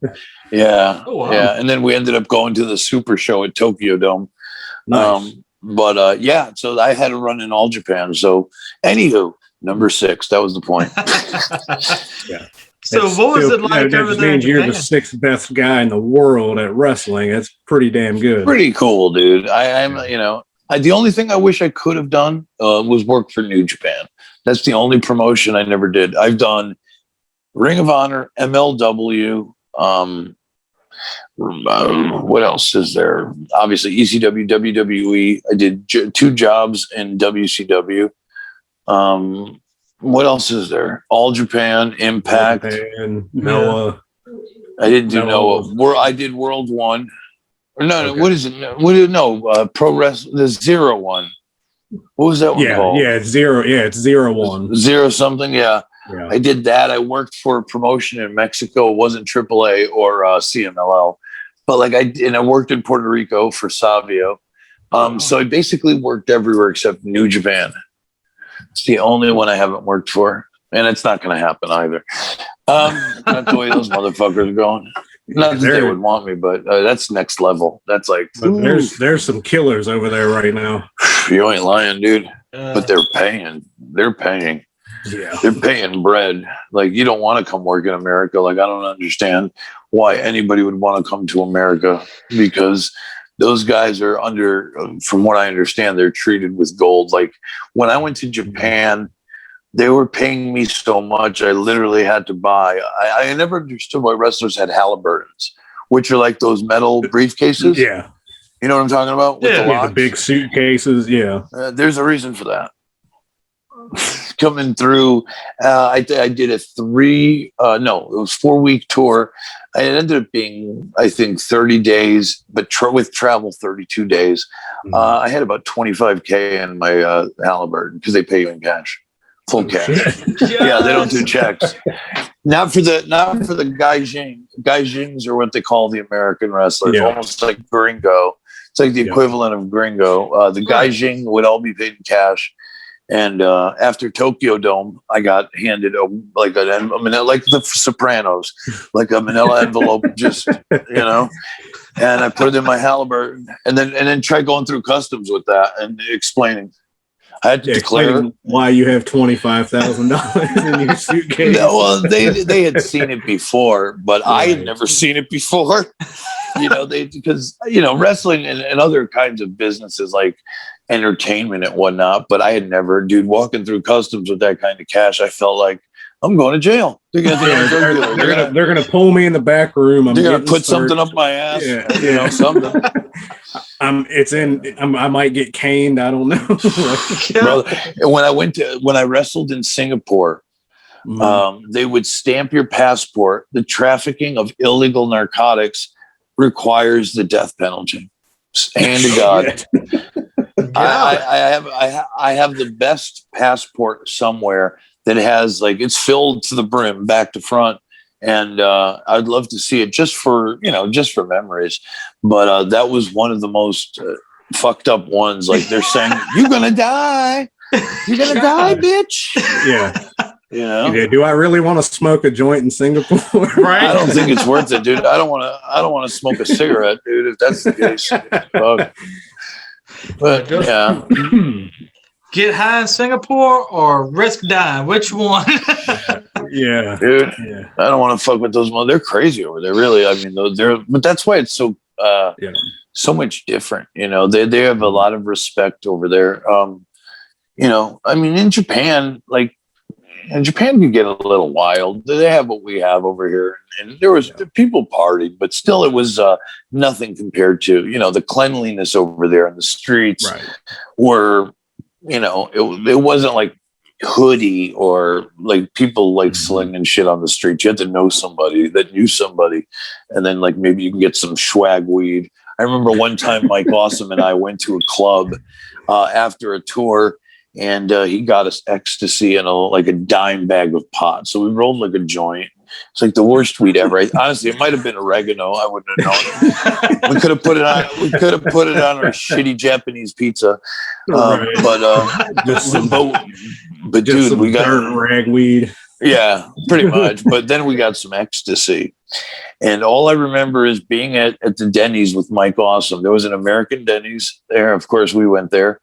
Yeah. Oh, wow. Yeah. And then we ended up going to the Super Show at Tokyo Dome. Nice. Yeah, so I had to run in All Japan. So, anywho, number 6, that was the point. Yeah. So what was it like that over just there in means you're the Japan? 6th best guy in the world at wrestling. That's pretty damn good. Pretty cool, dude. The only thing I wish I could have done was work for New Japan. That's the only promotion I never did. I've done Ring of Honor, MLW. What else is there? Obviously, ECW, WWE. I did 2 jobs in WCW. What else is there? All Japan, Impact, and Noah. I didn't do Noah. Noah. I did World 1. No, Okay. what is it? Pro Wrestling, the 0-1. What was that one called? Yeah, it's 0. Yeah, it's 0-1. 0 something. Yeah. Yeah. I did that. I worked for a promotion in Mexico. It wasn't AAA or CMLL, but I worked in Puerto Rico for Savio. So I basically worked everywhere except New Japan. It's the only one I haven't worked for, and it's not going to happen either. Not the way those motherfuckers are going. Not that they would want me, but that's next level. That's like there's some killers over there right now. You ain't lying, dude. But they're paying. They're paying. Yeah. They're paying bread. Like, you don't want to come work in America. Like, I don't understand why anybody would want to come to America, because those guys are from what I understand, they're treated with gold. Like, when I went to Japan, they were paying me so much, I literally had to buy. I never understood why wrestlers had Halliburtons, which are like those metal briefcases. Yeah. You know what I'm talking about? With The big suitcases. Yeah. There's a reason for that. Coming through, I did a 4-week tour. It ended up being, I think, 30 days, but with travel, 32 days. Mm-hmm. I had about 25K in my Halliburton because they pay you in cash, full cash. Yes. Yeah, they don't do checks. Not for the gaijin. Gaijins are what they call the American wrestlers, almost like gringo. It's like the equivalent of gringo. The gaijin would all be paid in cash. And after Tokyo Dome, I got handed like the Sopranos, like a manila envelope, just, and I put it in my Halliburton, and then try going through customs with that and explaining. I had to declare why you have $25,000 in your suitcase. No, well, they had seen it before, but I had never seen it before. Because wrestling and other kinds of businesses like entertainment and whatnot, but I had never, walking through customs with that kind of cash, I felt like I'm going to jail. They're gonna pull me in the back room. They're gonna put something up my ass. Something. I might get caned. I don't know. Brother, when I wrestled in Singapore, they would stamp your passport. The trafficking of illegal narcotics requires the death penalty. Hand to God. I have the best passport somewhere that has, like, it's filled to the brim back to front, and I'd love to see it just for memories. But that was one of the most fucked up ones. Like, they're saying, "You're gonna die. You're gonna die, bitch." Yeah. Do I really want to smoke a joint in Singapore? Right. I don't think it's worth it, dude. I don't want to smoke a cigarette, dude. If that's the case, fuck. But yeah. Get high in Singapore or risk dying? Which one? Yeah, dude. Yeah. I don't want to fuck with those. They're crazy over there, really. I mean, but that's why it's so so much different. They have a lot of respect over there. I mean, in Japan, Japan can get a little wild. They have what we have over here, and people partied, but still, it was nothing compared to the cleanliness over there in the streets. Right. Were it wasn't like hoodie or like people like slinging shit on the street. You had to know somebody that knew somebody, and then like maybe you can get some swag weed. I remember one time Mike Awesome and I went to a club after a tour, and he got us ecstasy and a dime bag of pot. So we rolled like a joint. It's like the worst weed ever. Honestly, it might have been oregano. I wouldn't have known. We could have put it on. We could have put it on our shitty Japanese pizza. Right. But dude, we got ragweed. Yeah, pretty much. But then we got some ecstasy. And all I remember is being at the Denny's with Mike Awesome. There was an American Denny's there. Of course, we went there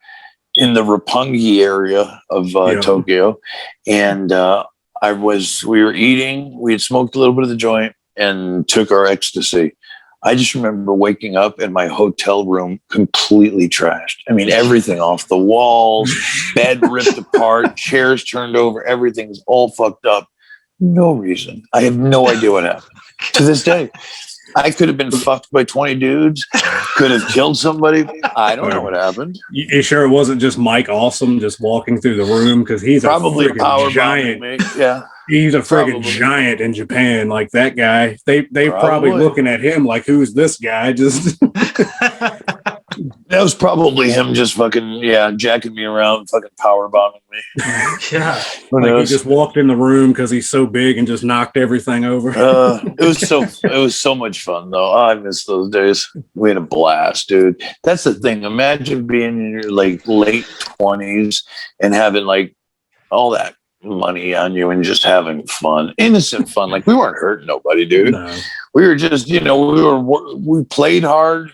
in the Roppongi area of Tokyo. And we were eating, we had smoked a little bit of the joint and took our ecstasy. I just remember waking up in my hotel room completely trashed. I mean, everything off the walls, bed ripped apart, chairs turned over, everything's all fucked up. No reason. I have no idea what happened. To this day, I could have been fucked by 20 dudes, could have killed somebody. I don't know what happened. You sure it wasn't just Mike Awesome just walking through the room? Because he's probably a power giant. Me. Yeah. He's a friggin' giant in Japan. Like that guy, they probably looking at him like, who's this guy? Just that was probably him just fucking jacking me around, fucking power bombing me. Yeah, like he just walked in the room because he's so big and just knocked everything over. It was so much fun though. I miss those days. We had a blast, dude. That's the thing. Imagine being in your like late 20s and having like all that money on you and just having fun, innocent fun. Like we weren't hurting nobody, dude. No. We were just, we played hard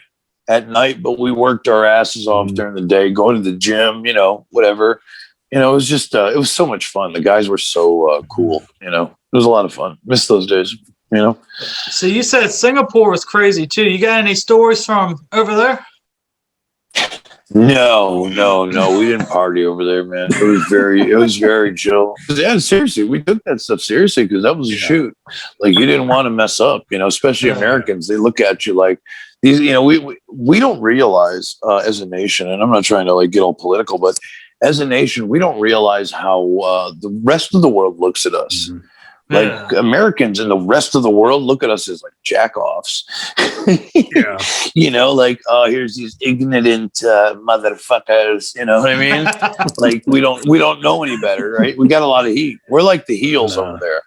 at night, but we worked our asses off during the day, going to the gym, whatever. It was just, it was so much fun. The guys were so cool, it was a lot of fun. Miss those days, So you said Singapore was crazy too. You got any stories from over there? No, we didn't party over there, man. It was very chill. Yeah, seriously, we took that stuff seriously because that was a shoot. Like you didn't want to mess up, especially Americans. They look at you like these. We don't realize as a nation, and I'm not trying to like get all political, but as a nation, we don't realize how the rest of the world looks at us. Mm-hmm. Like Americans and the rest of the world look at us as like jack-offs. Like, oh, here's these ignorant motherfuckers. You know what I mean? Like we don't know any better, right? We got a lot of heat. We're like the heels over there.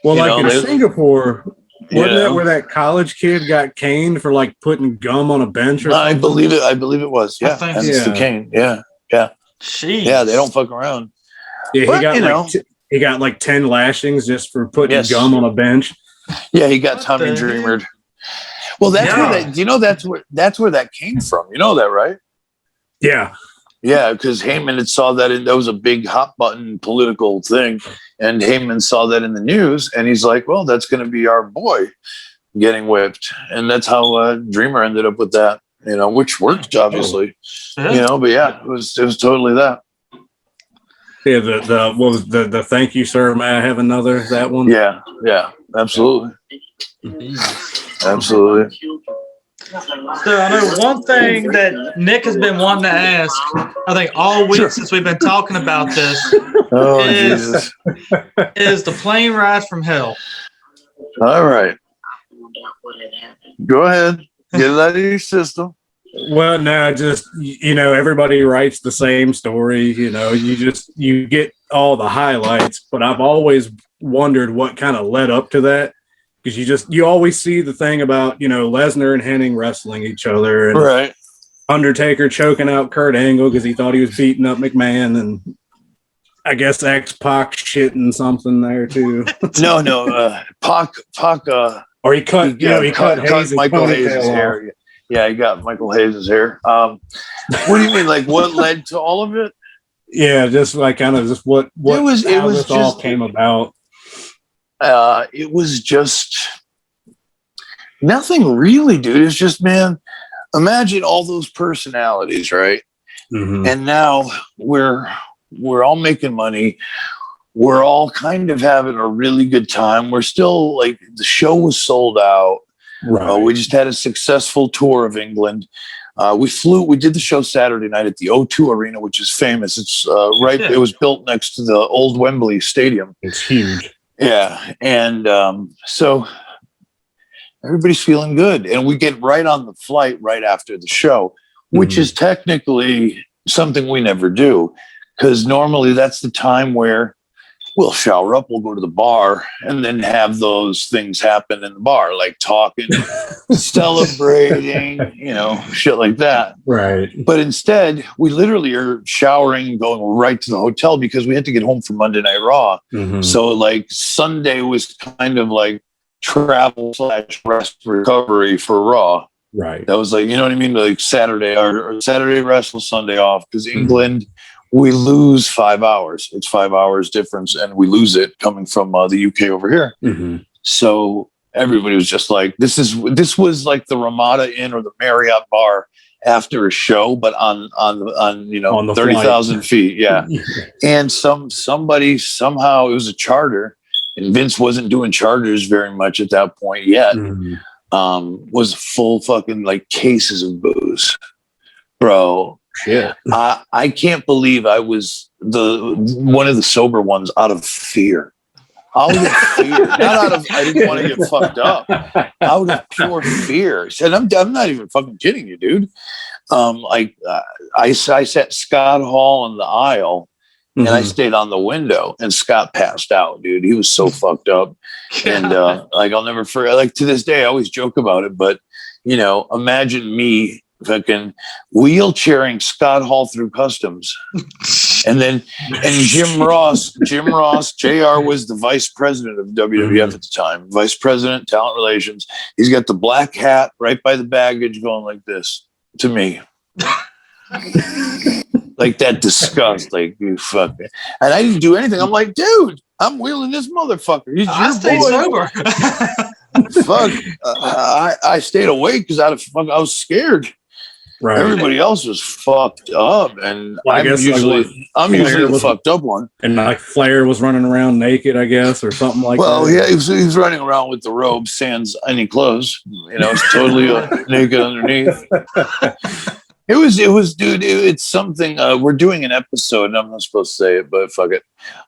Well, like in Singapore, wasn't that where that college kid got caned for like putting gum on a bench or something? I believe it was. Yeah. That's the cane. Yeah. Jeez. Yeah, they don't fuck around. Yeah, but, he got like 10 lashings just for putting gum on a bench. Yeah, he got Tommy Dreamered. Well, that's where that's where that came from. You know that, right? Yeah. Yeah, because Heyman saw that that was a big hot button political thing, and Heyman saw that in the news, and he's like, "Well, that's going to be our boy getting whipped," and that's how Dreamer ended up with that. Which worked obviously. But yeah, it was totally that. Yeah, what was the thank you, sir? May I have another? That one? Yeah, absolutely. Absolutely. So I know one thing that Nick has been wanting to ask, I think all week since we've been talking about this, is the plane ride from hell. All right. Go ahead. Get it out of your system. Well, no, just, everybody writes the same story, you get all the highlights, but I've always wondered what kind of led up to that. Because you always see the thing about, Lesnar and Hennig wrestling each other and right. Undertaker choking out Kurt Angle because he thought he was beating up McMahon, and I guess X-Pac shitting something there too. No, Pac, or he cut Michael Hayes' hair. Yeah, he got Michael Hayes' hair. What do you mean? Like what led to all of it? Yeah, just like kind of just what this all came about. It was just nothing really, dude. It's just, man, imagine all those personalities, right? Mm-hmm. And now we're all making money. We're all kind of having a really good time. We're still like the show was sold out. Right. We just had a successful tour of England. We did the show Saturday night at the O2 Arena, which is famous. It's it was built next to the old Wembley Stadium. It's huge. Yeah. And so everybody's feeling good. And we get right on the flight right after the show, which is technically something we never do. Because normally that's the time where we'll shower up, we'll go to the bar, and then have those things happen in the bar, like talking, celebrating, shit like that. Right. But instead, we literally are showering and going right to the hotel because we had to get home for Monday Night Raw. Mm-hmm. So like Sunday was kind of like travel / rest recovery for Raw. Right. That was like, you know what I mean? Like Saturday or Saturday rest was Sunday off because England, we lose 5 hours. It's 5 hours difference, and we lose it coming from the UK over here. Mm-hmm. So everybody was just like, this was like the Ramada Inn or the Marriott bar after a show, but on 30,000 feet. Yeah. And somebody somehow, it was a charter, and Vince wasn't doing charters very much at that point yet. Mm-hmm. Was full fucking like cases of booze, bro. Yeah. I can't believe I was one of the sober ones out of fear. Out of fear, not out of I didn't want to get fucked up. Out of pure fear. And I'm not even fucking kidding you, dude. I sat Scott Hall in the aisle. And I stayed on the window, and Scott passed out, dude. He was so fucked up. And like, I'll never forget, like to this day, I always joke about it, but imagine me fucking wheelchairing Scott Hall through customs. And Jim Ross, JR was the vice president of WWF at the time, vice president, talent relations. He's got the black hat right by the baggage going like this to me. Like that disgust, like you fuck it. And I didn't do anything. I'm like, dude, I'm wheeling this motherfucker. He's I stayed sober. Fuck. I stayed awake because I was scared. Right. Everybody else was fucked up, and well, I'm usually the fucked up one. And like Flair was running around naked, I guess, or something like that. Well, yeah, he was running around with the robe, sans any clothes. It's totally naked underneath. It was, dude. It's something. We're doing an episode, and I'm not supposed to say it, but fuck it.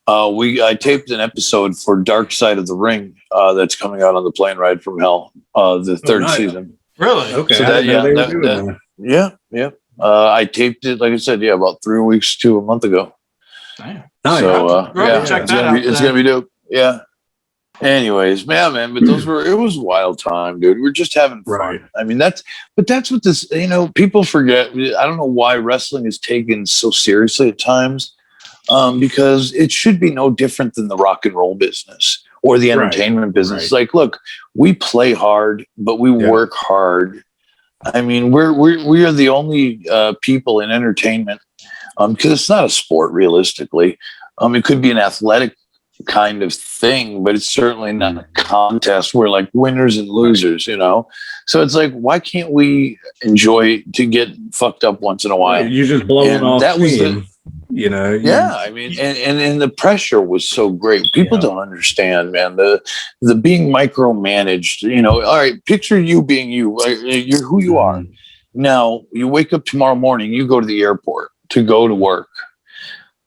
I taped an episode for Dark Side of the Ring that's coming out on the Plane Ride from Hell, the third season. Really? Okay. So yeah. I taped it, like I said, about 3 weeks to a month ago. Damn. So check that out. It's gonna be dope. Yeah. Anyways, man, but it was a wild time, dude. We're just having fun. Right. I mean, that's what this, people forget. I don't know why wrestling is taken so seriously at times, because it should be no different than the rock and roll business or the entertainment business. Right. Like, look, we play hard, but we work hard. I mean, we are the only people in entertainment, because it's not a sport realistically. It could be an athletic kind of thing, but it's certainly not a contest where like winners and losers, So it's like, why can't we enjoy to get fucked up once in a while? You just blow it off. That was Yeah, I mean, and the pressure was so great. People don't understand, man. The being micromanaged. All right, picture you being you. You're who you are. Now you wake up tomorrow morning. You go to the airport to go to work.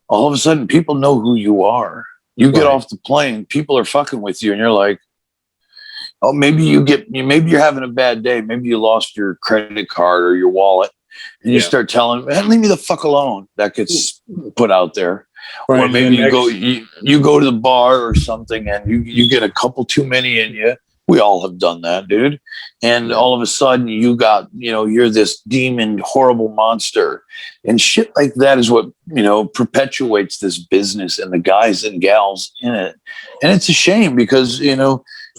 All of a sudden, people know who you are. You get off the plane. People are fucking with you, and you're like, oh, maybe you're having a bad day. Maybe you lost your credit card or your wallet. And you start telling them, man, leave me the fuck alone. That gets put out there. Right. Or maybe you go to the bar or something and you get a couple too many in you. We all have done that, dude. And all of a sudden you got, you're this demon, horrible monster. And shit like that is what, perpetuates this business and the guys and gals in it. And it's a shame because,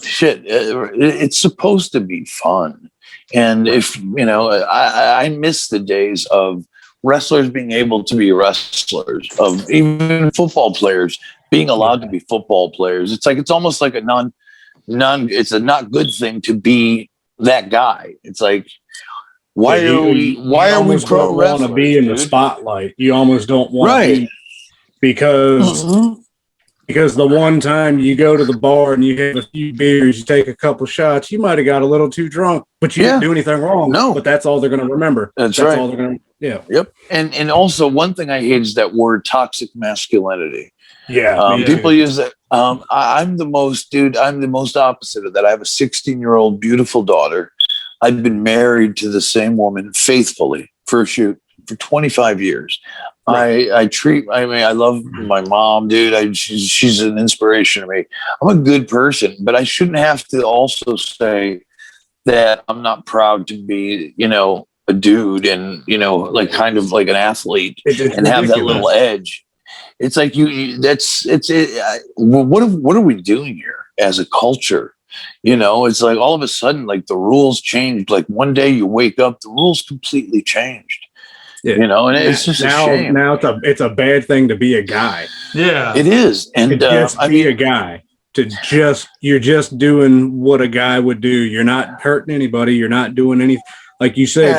it's supposed to be fun. And if, I miss the days of wrestlers being able to be wrestlers, of even football players being allowed to be football players. It's almost like it's a not good thing to be that guy. It's like, why are we pro wrestlers? Want to be in the spotlight. You almost don't want to be, because the one time you go to the bar and you have a few beers, you take a couple shots, you might have got a little too drunk, but you didn't do anything wrong. No, but that's all they're going to remember. That's right. All they're going to. Yeah. Yep. And also one thing I hate is that word toxic masculinity. Yeah. People use that. I'm the most opposite of that. I have a 16-year-old beautiful daughter. I've been married to the same woman faithfully for for 25 years. Right. I love my mom, dude. She's an inspiration to me. I'm a good person, but I shouldn't have to also say that I'm not proud to be, a dude and, like kind of like an athlete and have that little edge. It's like what are we doing here as a culture? It's like all of a sudden, like the rules changed. Like one day you wake up, the rules completely changed. Yeah. And it's just a shame. Now it's a bad thing to be a guy. Yeah, it is. And a guy. You're just doing what a guy would do. You're not hurting anybody. You're not doing anything. Like you said,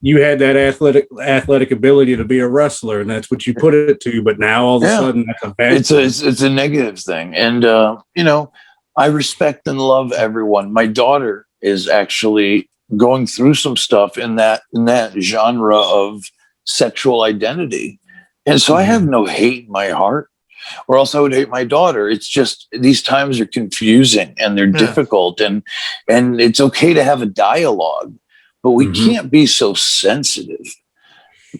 you had that athletic ability to be a wrestler, and that's what you put it to. But now all of a sudden, that's a bad. It's a negative thing, and I respect and love everyone. My daughter is actually going through some stuff in that genre of sexual identity, and so I have no hate in my heart, or else I would hate my daughter. It's just these times are confusing and they're difficult, and it's okay to have a dialogue, but we can't be so sensitive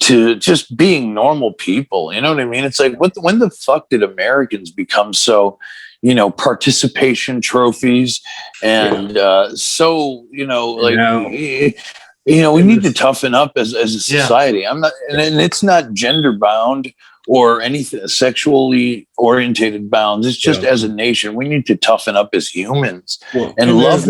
to just being normal people. You know what I mean? It's like, when the fuck did Americans become so, participation trophies and we need to toughen up as a society. I'm not, and it's not gender bound or anything sexually orientated bounds. It's just as a nation, we need to toughen up as humans and love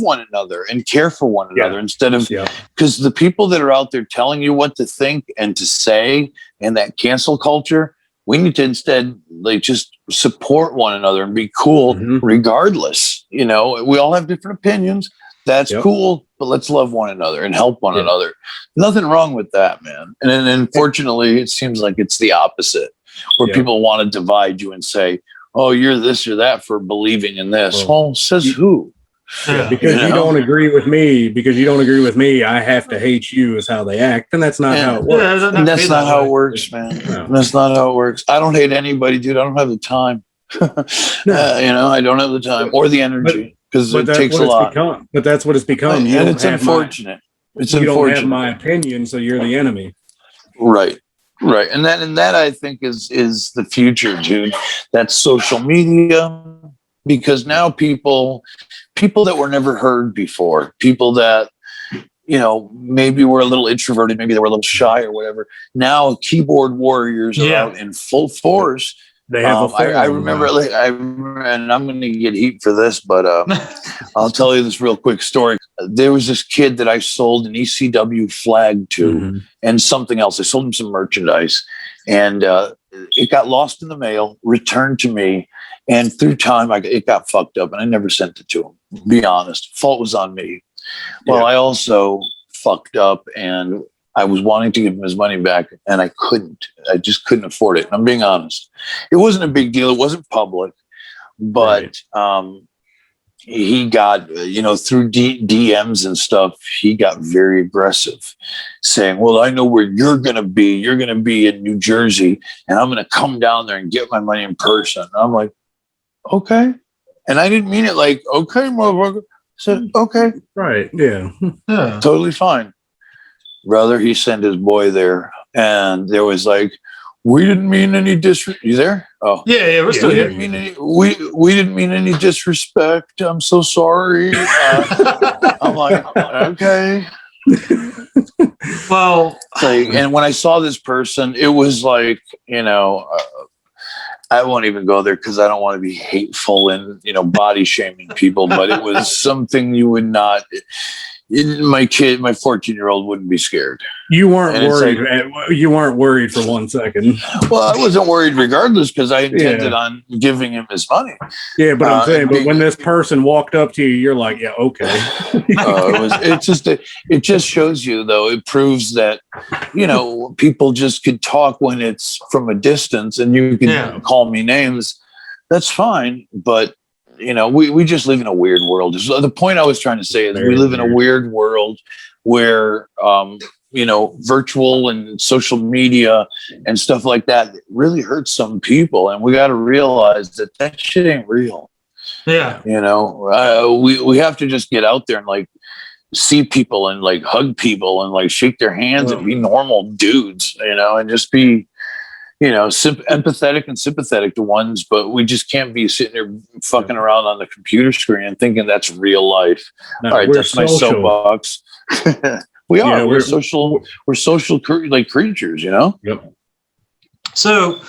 one another and care for one another instead of, because the people that are out there telling you what to think and to say and that cancel culture, we need to instead like just support one another and be cool regardless. We all have different opinions. That's cool, but let's love one another and help one another. Nothing wrong with that, man. And unfortunately, it seems like it's the opposite, where people want to divide you and say, "Oh, you're this or that for believing in this." Well, says who? Because you don't agree with me, I have to hate you is how they act, and that's not how it works. That's not how it works, man. No. That's not how it works. I don't hate anybody, dude. I don't have the time. I don't have the time or the energy. Because it takes a lot. But that's what it's become. And it's unfortunate. You don't have my opinion, so you're the enemy. Right. And that I think is the future, dude. That's social media. Because now people that were never heard before, people that, maybe were a little introverted, maybe they were a little shy or whatever. Now keyboard warriors are out in full force. They have I remember, and I'm going to get heat for this, but I'll tell you this real quick story. There was this kid that I sold an ECW flag to and something else. I sold him some merchandise, and it got lost in the mail, returned to me, and through time, it got fucked up, and I never sent it to him. Be honest, fault was on me. Well, I also fucked up, and I was wanting to give him his money back, and I couldn't. I just couldn't afford it. And I'm being honest. It wasn't a big deal. It wasn't public, but he got, through DMs and stuff, he got very aggressive, saying, "Well, I know where you're going to be. You're going to be in New Jersey, and I'm going to come down there and get my money in person." And I'm like, okay. And I didn't mean it like, okay, motherfucker. I said, okay. Right. Yeah. Totally fine. Brother, he sent his boy there, and there was like, "We didn't mean any disrespect." You there? Oh, yeah, we're still here. We didn't mean any disrespect. I'm so sorry. I'm like, okay. Well, and when I saw this person, it was like, I won't even go there because I don't want to be hateful and body shaming people. But it was something you would not. My 14-year-old wouldn't be scared. You weren't worried. You weren't worried for 1 second. Well, I wasn't worried regardless because I intended on giving him his money. Yeah, but I'm saying, but when this person walked up to you, you're like, yeah, okay. It just shows you, though. It proves that people just could talk when it's from a distance, and you can call me names. That's fine, but. We just live in a weird world. The point I was trying to say is we live in a weird world where, virtual and social media and stuff like that really hurts some people. And we got to realize that shit ain't real. Yeah. We have to just get out there and see people and like hug people and like shake their hands and be normal dudes, you know, and just be, you know, empathetic and sympathetic to ones, but we just can't be sitting there fucking around on the computer screen and thinking that's real life. No, all right, that's social. My soapbox. We are. Yeah, we're social. We're social like creatures, you know. Yep. So,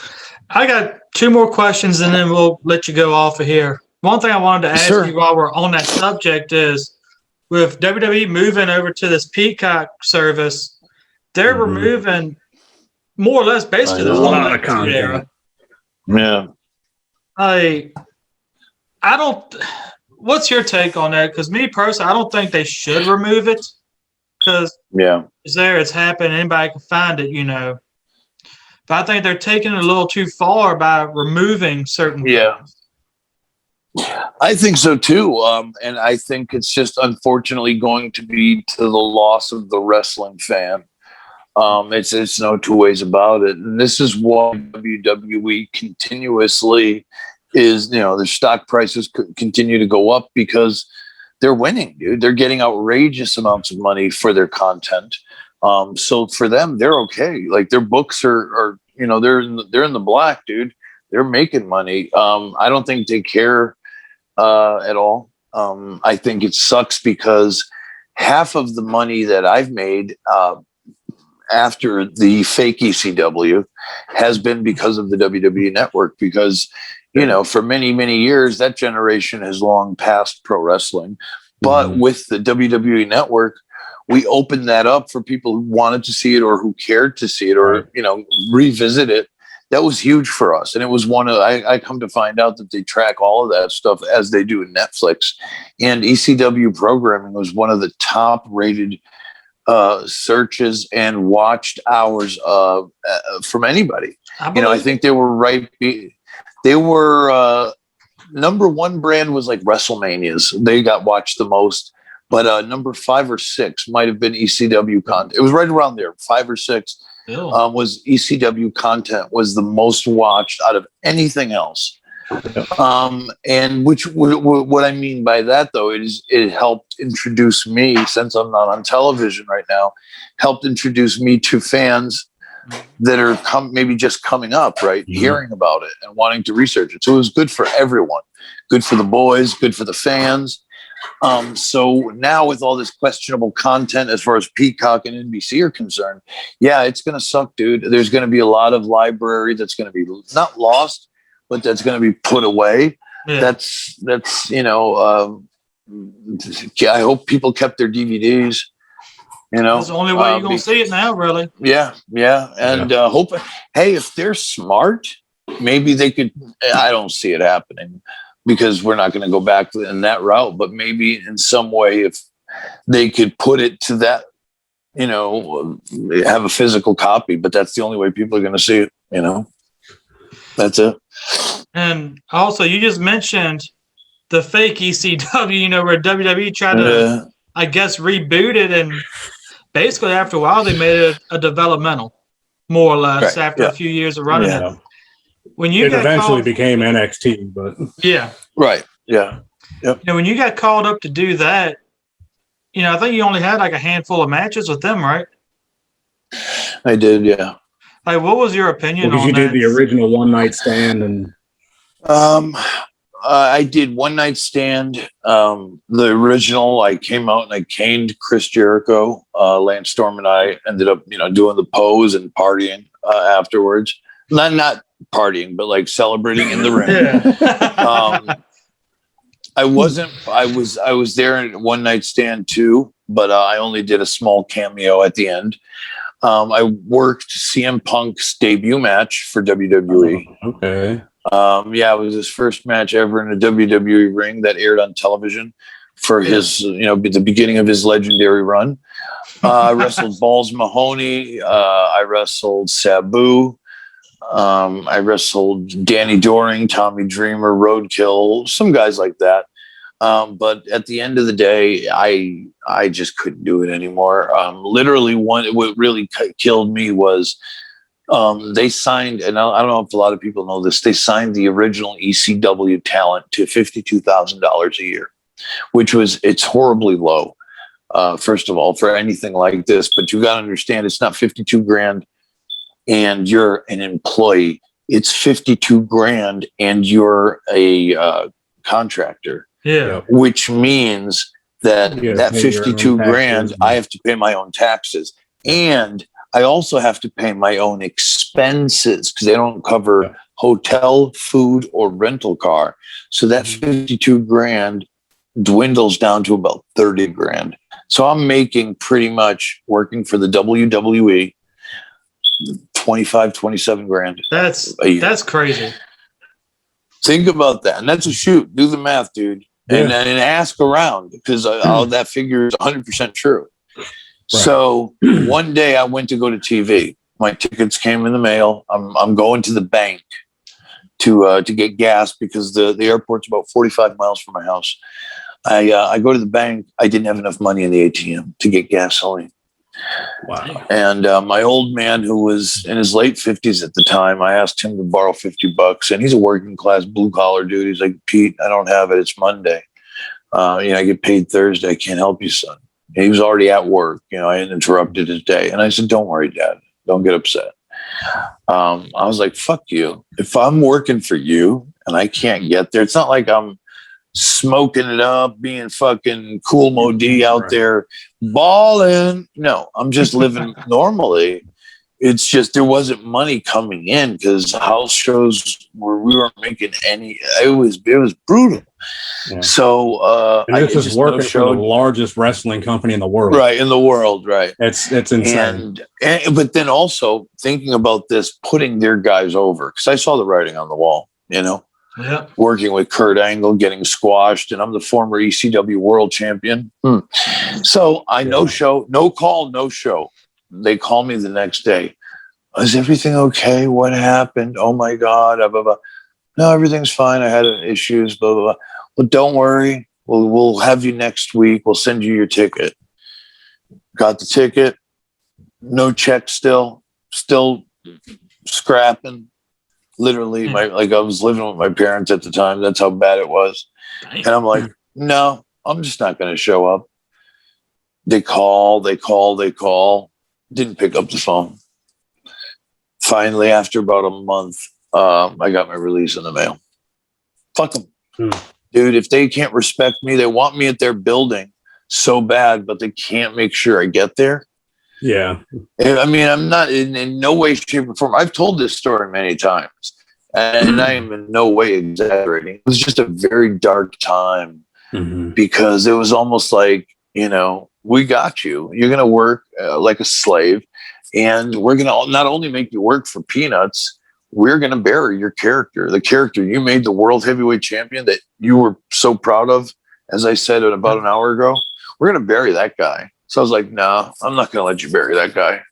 I got 2 more questions, and then we'll let you go off of here. One thing I wanted to ask you while we're on that subject is, with WWE moving over to this Peacock service, they're removing more or less basically the whole Attitude Era. Yeah. I don't. What's your take on that? Because me personally, I don't think they should remove it. Because it's there, it's happened, anybody can find it, you know. But I think they're taking it a little too far by removing certain things. I think so too. And I think it's just unfortunately going to be to the loss of the wrestling fan. It's no two ways about it. And this is why WWE continuously is, you know, their stock prices continue to go up because they're winning, dude. They're getting outrageous amounts of money for their content. So for them, they're okay. Like their books are you know, they're in the black, dude. They're making money. I don't think they care at all. I think it sucks because half of the money that I've made after the fake ECW has been because of the WWE Network, because, you know, for many, many years, that generation has long passed pro wrestling. But with the WWE Network, we opened that up for people who wanted to see it or who cared to see it or, you know, revisit it. That was huge for us. And it was one of, I come to find out that they track all of that stuff as they do in Netflix. And ECW programming was one of the top rated searches and watched hours from anybody. You know, I think they were right. They were number one brand was like WrestleManias. They got watched the most. But number 5 or 6 might have been ECW content. It was right around there. 5 or 6 was ECW content was the most watched out of anything else. And what I mean by that, though, is it helped introduce me, since I'm not on television right now, helped introduce me to fans that are maybe just coming up, right? Hearing about it and wanting to research it. So it was good for everyone. Good for the boys, good for the fans. So now with all this questionable content as far as Peacock and NBC are concerned, yeah, it's going to suck, dude. There's going to be a lot of library that's going to be not lost, but that's going to be put away. Yeah. That's you know, I hope people kept their DVDs. You know, that's the only way you're going to see it now, really. Yeah. And hope, hey, if they're smart, maybe they could. I don't see it happening, because we're not going to go back in that route, but maybe in some way, if they could put it to that, you know, have a physical copy, but that's the only way people are going to see it, you know, that's it. And also you just mentioned the fake ECW, you know, where WWE tried to, I guess, reboot it. And basically after a while, they made it a developmental, more or less, after a few years of running it. When you eventually became NXT, but right, yep. You know, when you got called up to do that, you know, I think you only had like a handful of matches with them, right? I did, yeah. Like, what was your opinion on that? Because you did the original One Night Stand, and I did One Night Stand. The original, I came out and I caned Chris Jericho. Lance Storm and I ended up, you know, doing the pose and partying afterwards. Not partying, but like celebrating in the ring. I was there in One Night Stand too, but I only did a small cameo at the end. I worked CM Punk's debut match for WWE. Okay. It was his first match ever in a WWE ring that aired on television for his, you know, the beginning of his legendary run. I wrestled Balls Mahoney. I wrestled Sabu. I wrestled Danny Doring, Tommy Dreamer, Roadkill, some guys like that. But at the end of the day, I just couldn't do it anymore. Literally, what really killed me was they signed, and I don't know if a lot of people know this, they signed the original ECW talent to $52,000 a year, which it's horribly low. first of all, for anything like this. But you got to understand, it's not 52 grand and you're an employee. It's 52 grand and you're a contractor. Yeah. Which means that that 52 grand, I have to pay my own taxes. And I also have to pay my own expenses because they don't cover hotel, food, or rental car. So that 52 grand dwindles down to about 30 grand. So I'm making pretty much working for the WWE 25, 27 grand. That's crazy. Think about that. And that's a shoot. Do the math, dude. And ask around because that figure is 100% true. Right. So one day I went to go to TV. My tickets came in the mail. I'm going to the bank to get gas because the airport's about 45 miles from my house. I go to the bank. I didn't have enough money in the ATM to get gasoline. Wow. And my old man, who was in his late 50s at the time, I asked him to borrow $50. And he's a working class blue collar dude. He's like, Pete, I don't have it. It's Monday. I get paid Thursday. I can't help you, son. And he was already at work. I interrupted his day. And I said, don't worry, Dad. Don't get upset. I was like, fuck you. If I'm working for you and I can't get there, it's not like I'm smoking it up, being fucking cool Modi out there balling. No, I'm just living normally. It's just there wasn't money coming in because house shows we weren't making any. It was brutal. Yeah. So and this is working for the largest wrestling company in the world, right? In the world, right? It's insane. And but then also thinking about this, putting their guys over because I saw the writing on the wall. Yeah. Working with Kurt Angle, getting squashed, and I'm the former ECW world champion. So no show, no call, no show. They call me the next day. Is everything okay? What happened? Oh my God. Blah, blah, blah. No, everything's fine. I had issues, blah, blah, blah. Well, don't worry. We'll have you next week. We'll send you your ticket. Got the ticket. No check still scrapping. Literally, I was living with my parents at the time. That's how bad it was. And I'm like, no, I'm just not going to show up. They call. Didn't pick up the phone. Finally, after about a month, I got my release in the mail. Fuck them. Dude, if they can't respect me, they want me at their building so bad, but they can't make sure I get there. Yeah. I mean, I'm not in no way, shape, or form. I've told this story many times, and I am in no way exaggerating. It was just a very dark time because it was almost like, we got you. You're going to work like a slave, and we're going to not only make you work for peanuts, we're going to bury your character, the character you made the world heavyweight champion that you were so proud of. As I said about an hour ago, we're going to bury that guy. So I was like, no, I'm not going to let you bury that guy.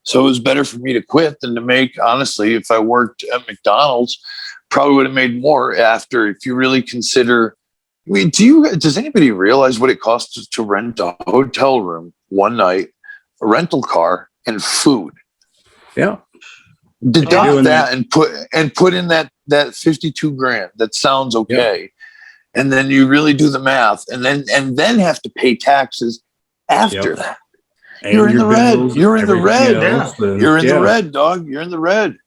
So it was better for me to quit than to make, honestly, if I worked at McDonald's, probably would have made more after, if you really consider. I mean, does anybody realize what it costs to rent a hotel room one night, a rental car, and food? Yeah. Deduct that and put in that 52 grand. That sounds okay. Yeah. And then you really do the math and then have to pay taxes after that. And you're in the red. You're in the red. You're in the red, dog. You're in the red.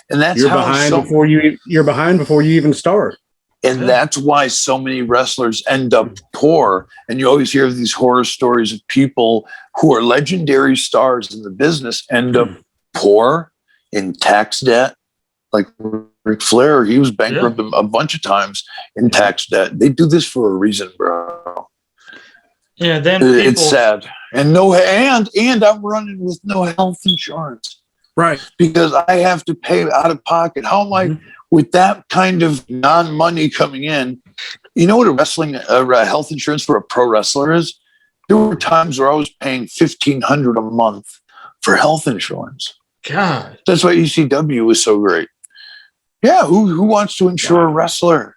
And that's you're behind before you even start. And that's why so many wrestlers end up poor. And you always hear these horror stories of people who are legendary stars in the business end up poor, in tax debt. Like Ric Flair, he was bankrupt a bunch of times in tax debt. They do this for a reason, bro. Yeah, then it's sad. And I'm running with no health insurance. Right. Because I have to pay out of pocket. How am I with that kind of non-money coming in? You know what a health insurance for a pro wrestler is? There were times where I was paying $1,500 a month for health insurance. God. That's why ECW was so great. Yeah, who wants to insure a wrestler?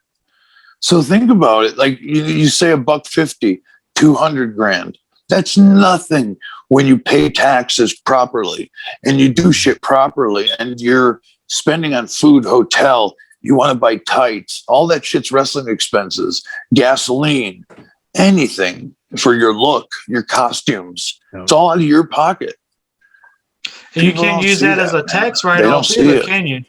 So think about it. Like you say $150, 200 grand. That's nothing when you pay taxes properly and you do shit properly and you're spending on food, hotel, you want to buy tights, all that shit's wrestling expenses, gasoline, anything. for your look, your costumes. No. It's all out of your pocket. And you People can't don't use see that as a man. tax They write-off don't see either, it. can you?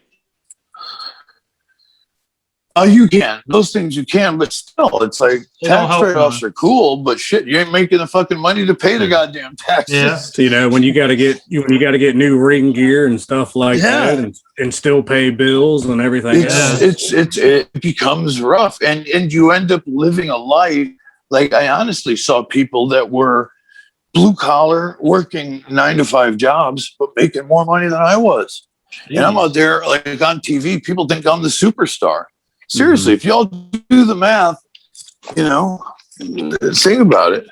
Oh, you can. Those things you can, but still, it's like They don't tax help write-offs are cool, but shit, you ain't making the fucking money to pay the goddamn taxes. Yeah. So, you know, when you got to get new ring gear and stuff like Yeah. that, and still pay bills and everything else. It becomes rough, and you end up living a life. Like, I honestly saw people that were blue collar, working 9-to-5 jobs, but making more money than I was. And I'm out there like on TV. People think I'm the superstar. Seriously, if y'all do the math, you know, think about it.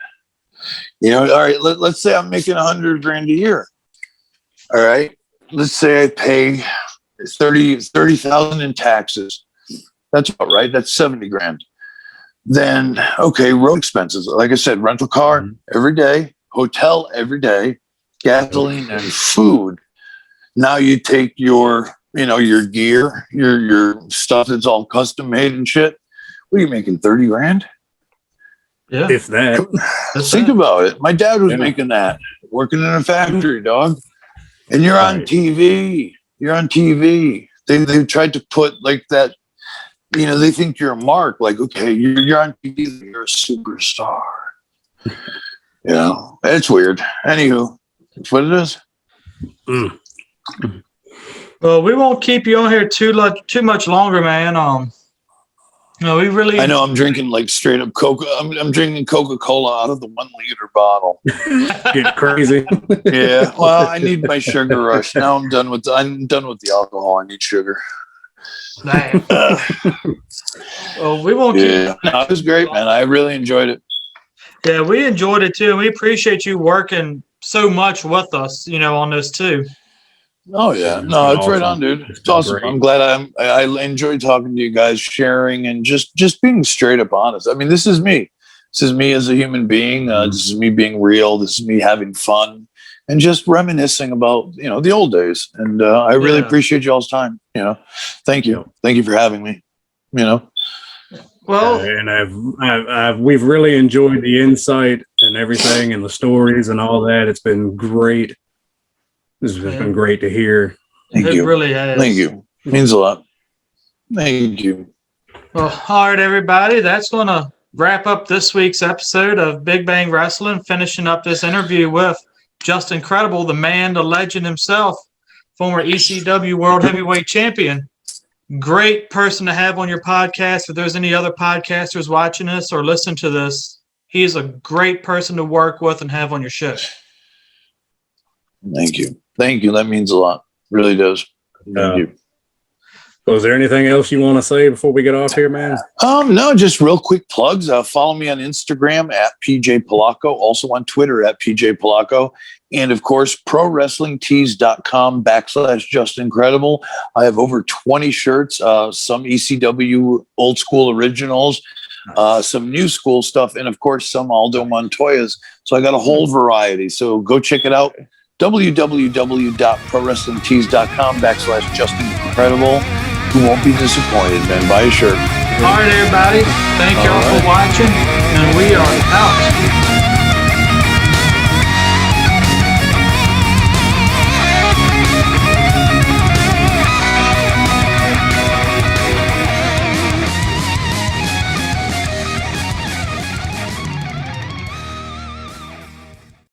You know, all right, let's say I'm making $100,000 a year. All right, let's say I pay 30,000 in taxes. That's about right. That's 70 grand. Then, okay, road expenses. Like I said, rental car every day, hotel every day, gasoline and food. Now you take your, you know, your gear, your stuff that's all custom made and shit. What are you making? 30 grand? Yeah. If that. Think about it. My dad was making that, working in a factory, dog. And you're on TV. You're on TV. They tried to put like that, you know, they think you're a mark. Like, okay, you're on TV, you're a superstar. You know, it's weird. Anywho, that's what it is. Well, we won't keep you on here too much longer, man. No, we really. I know I'm drinking like straight up Coca. I'm drinking Coca-Cola out of the 1 liter bottle. Get crazy. Yeah. Well, I need my sugar rush. Now I'm done with the alcohol. I need sugar. Damn. Well, we won't keep. Yeah. No, it was great, man. I really enjoyed it. Yeah, we enjoyed it too. We appreciate you working so much with us, you know, on this too. Oh yeah, no, it's right on, dude. It's awesome. Great. I'm glad I enjoyed talking to you guys, sharing and just being straight up honest. I mean, this is me. This is me as a human being. This is me being real. This is me having fun and just reminiscing about, you know, the old days. And I really appreciate y'all's time. You know, thank you for having me. You know. Well, and we've really enjoyed the insight and everything and the stories and all that. It's been great. This has been great to hear. Thank it you. really has. Thank you. It means a lot. Thank you. Well, all right, everybody. That's going to wrap up this week's episode of Big Bang Wrestling, finishing up this interview with Justin Credible, the man, the legend himself, former ECW World Heavyweight Champion. Great person to have on your podcast. If there's any other podcasters watching this or listen to this, he is a great person to work with and have on your show. Thank you. Thank you. That means a lot. Really does. Thank you. So is there anything else you want to say before we get off here, man? No, just real quick plugs. Follow me on Instagram at PJ Polacco, also on Twitter at PJ Polacco, and of course, ProWrestlingTees.com/Justin Credible. I have over 20 shirts, some ECW old school originals, some new school stuff, and of course, some Aldo Montoyas. So I got a whole variety. So go check it out. www.ProWrestlingTees.com/Justin Credible. You won't be disappointed, man. Buy a shirt. All right, everybody. Thank y'all for watching, and we are out.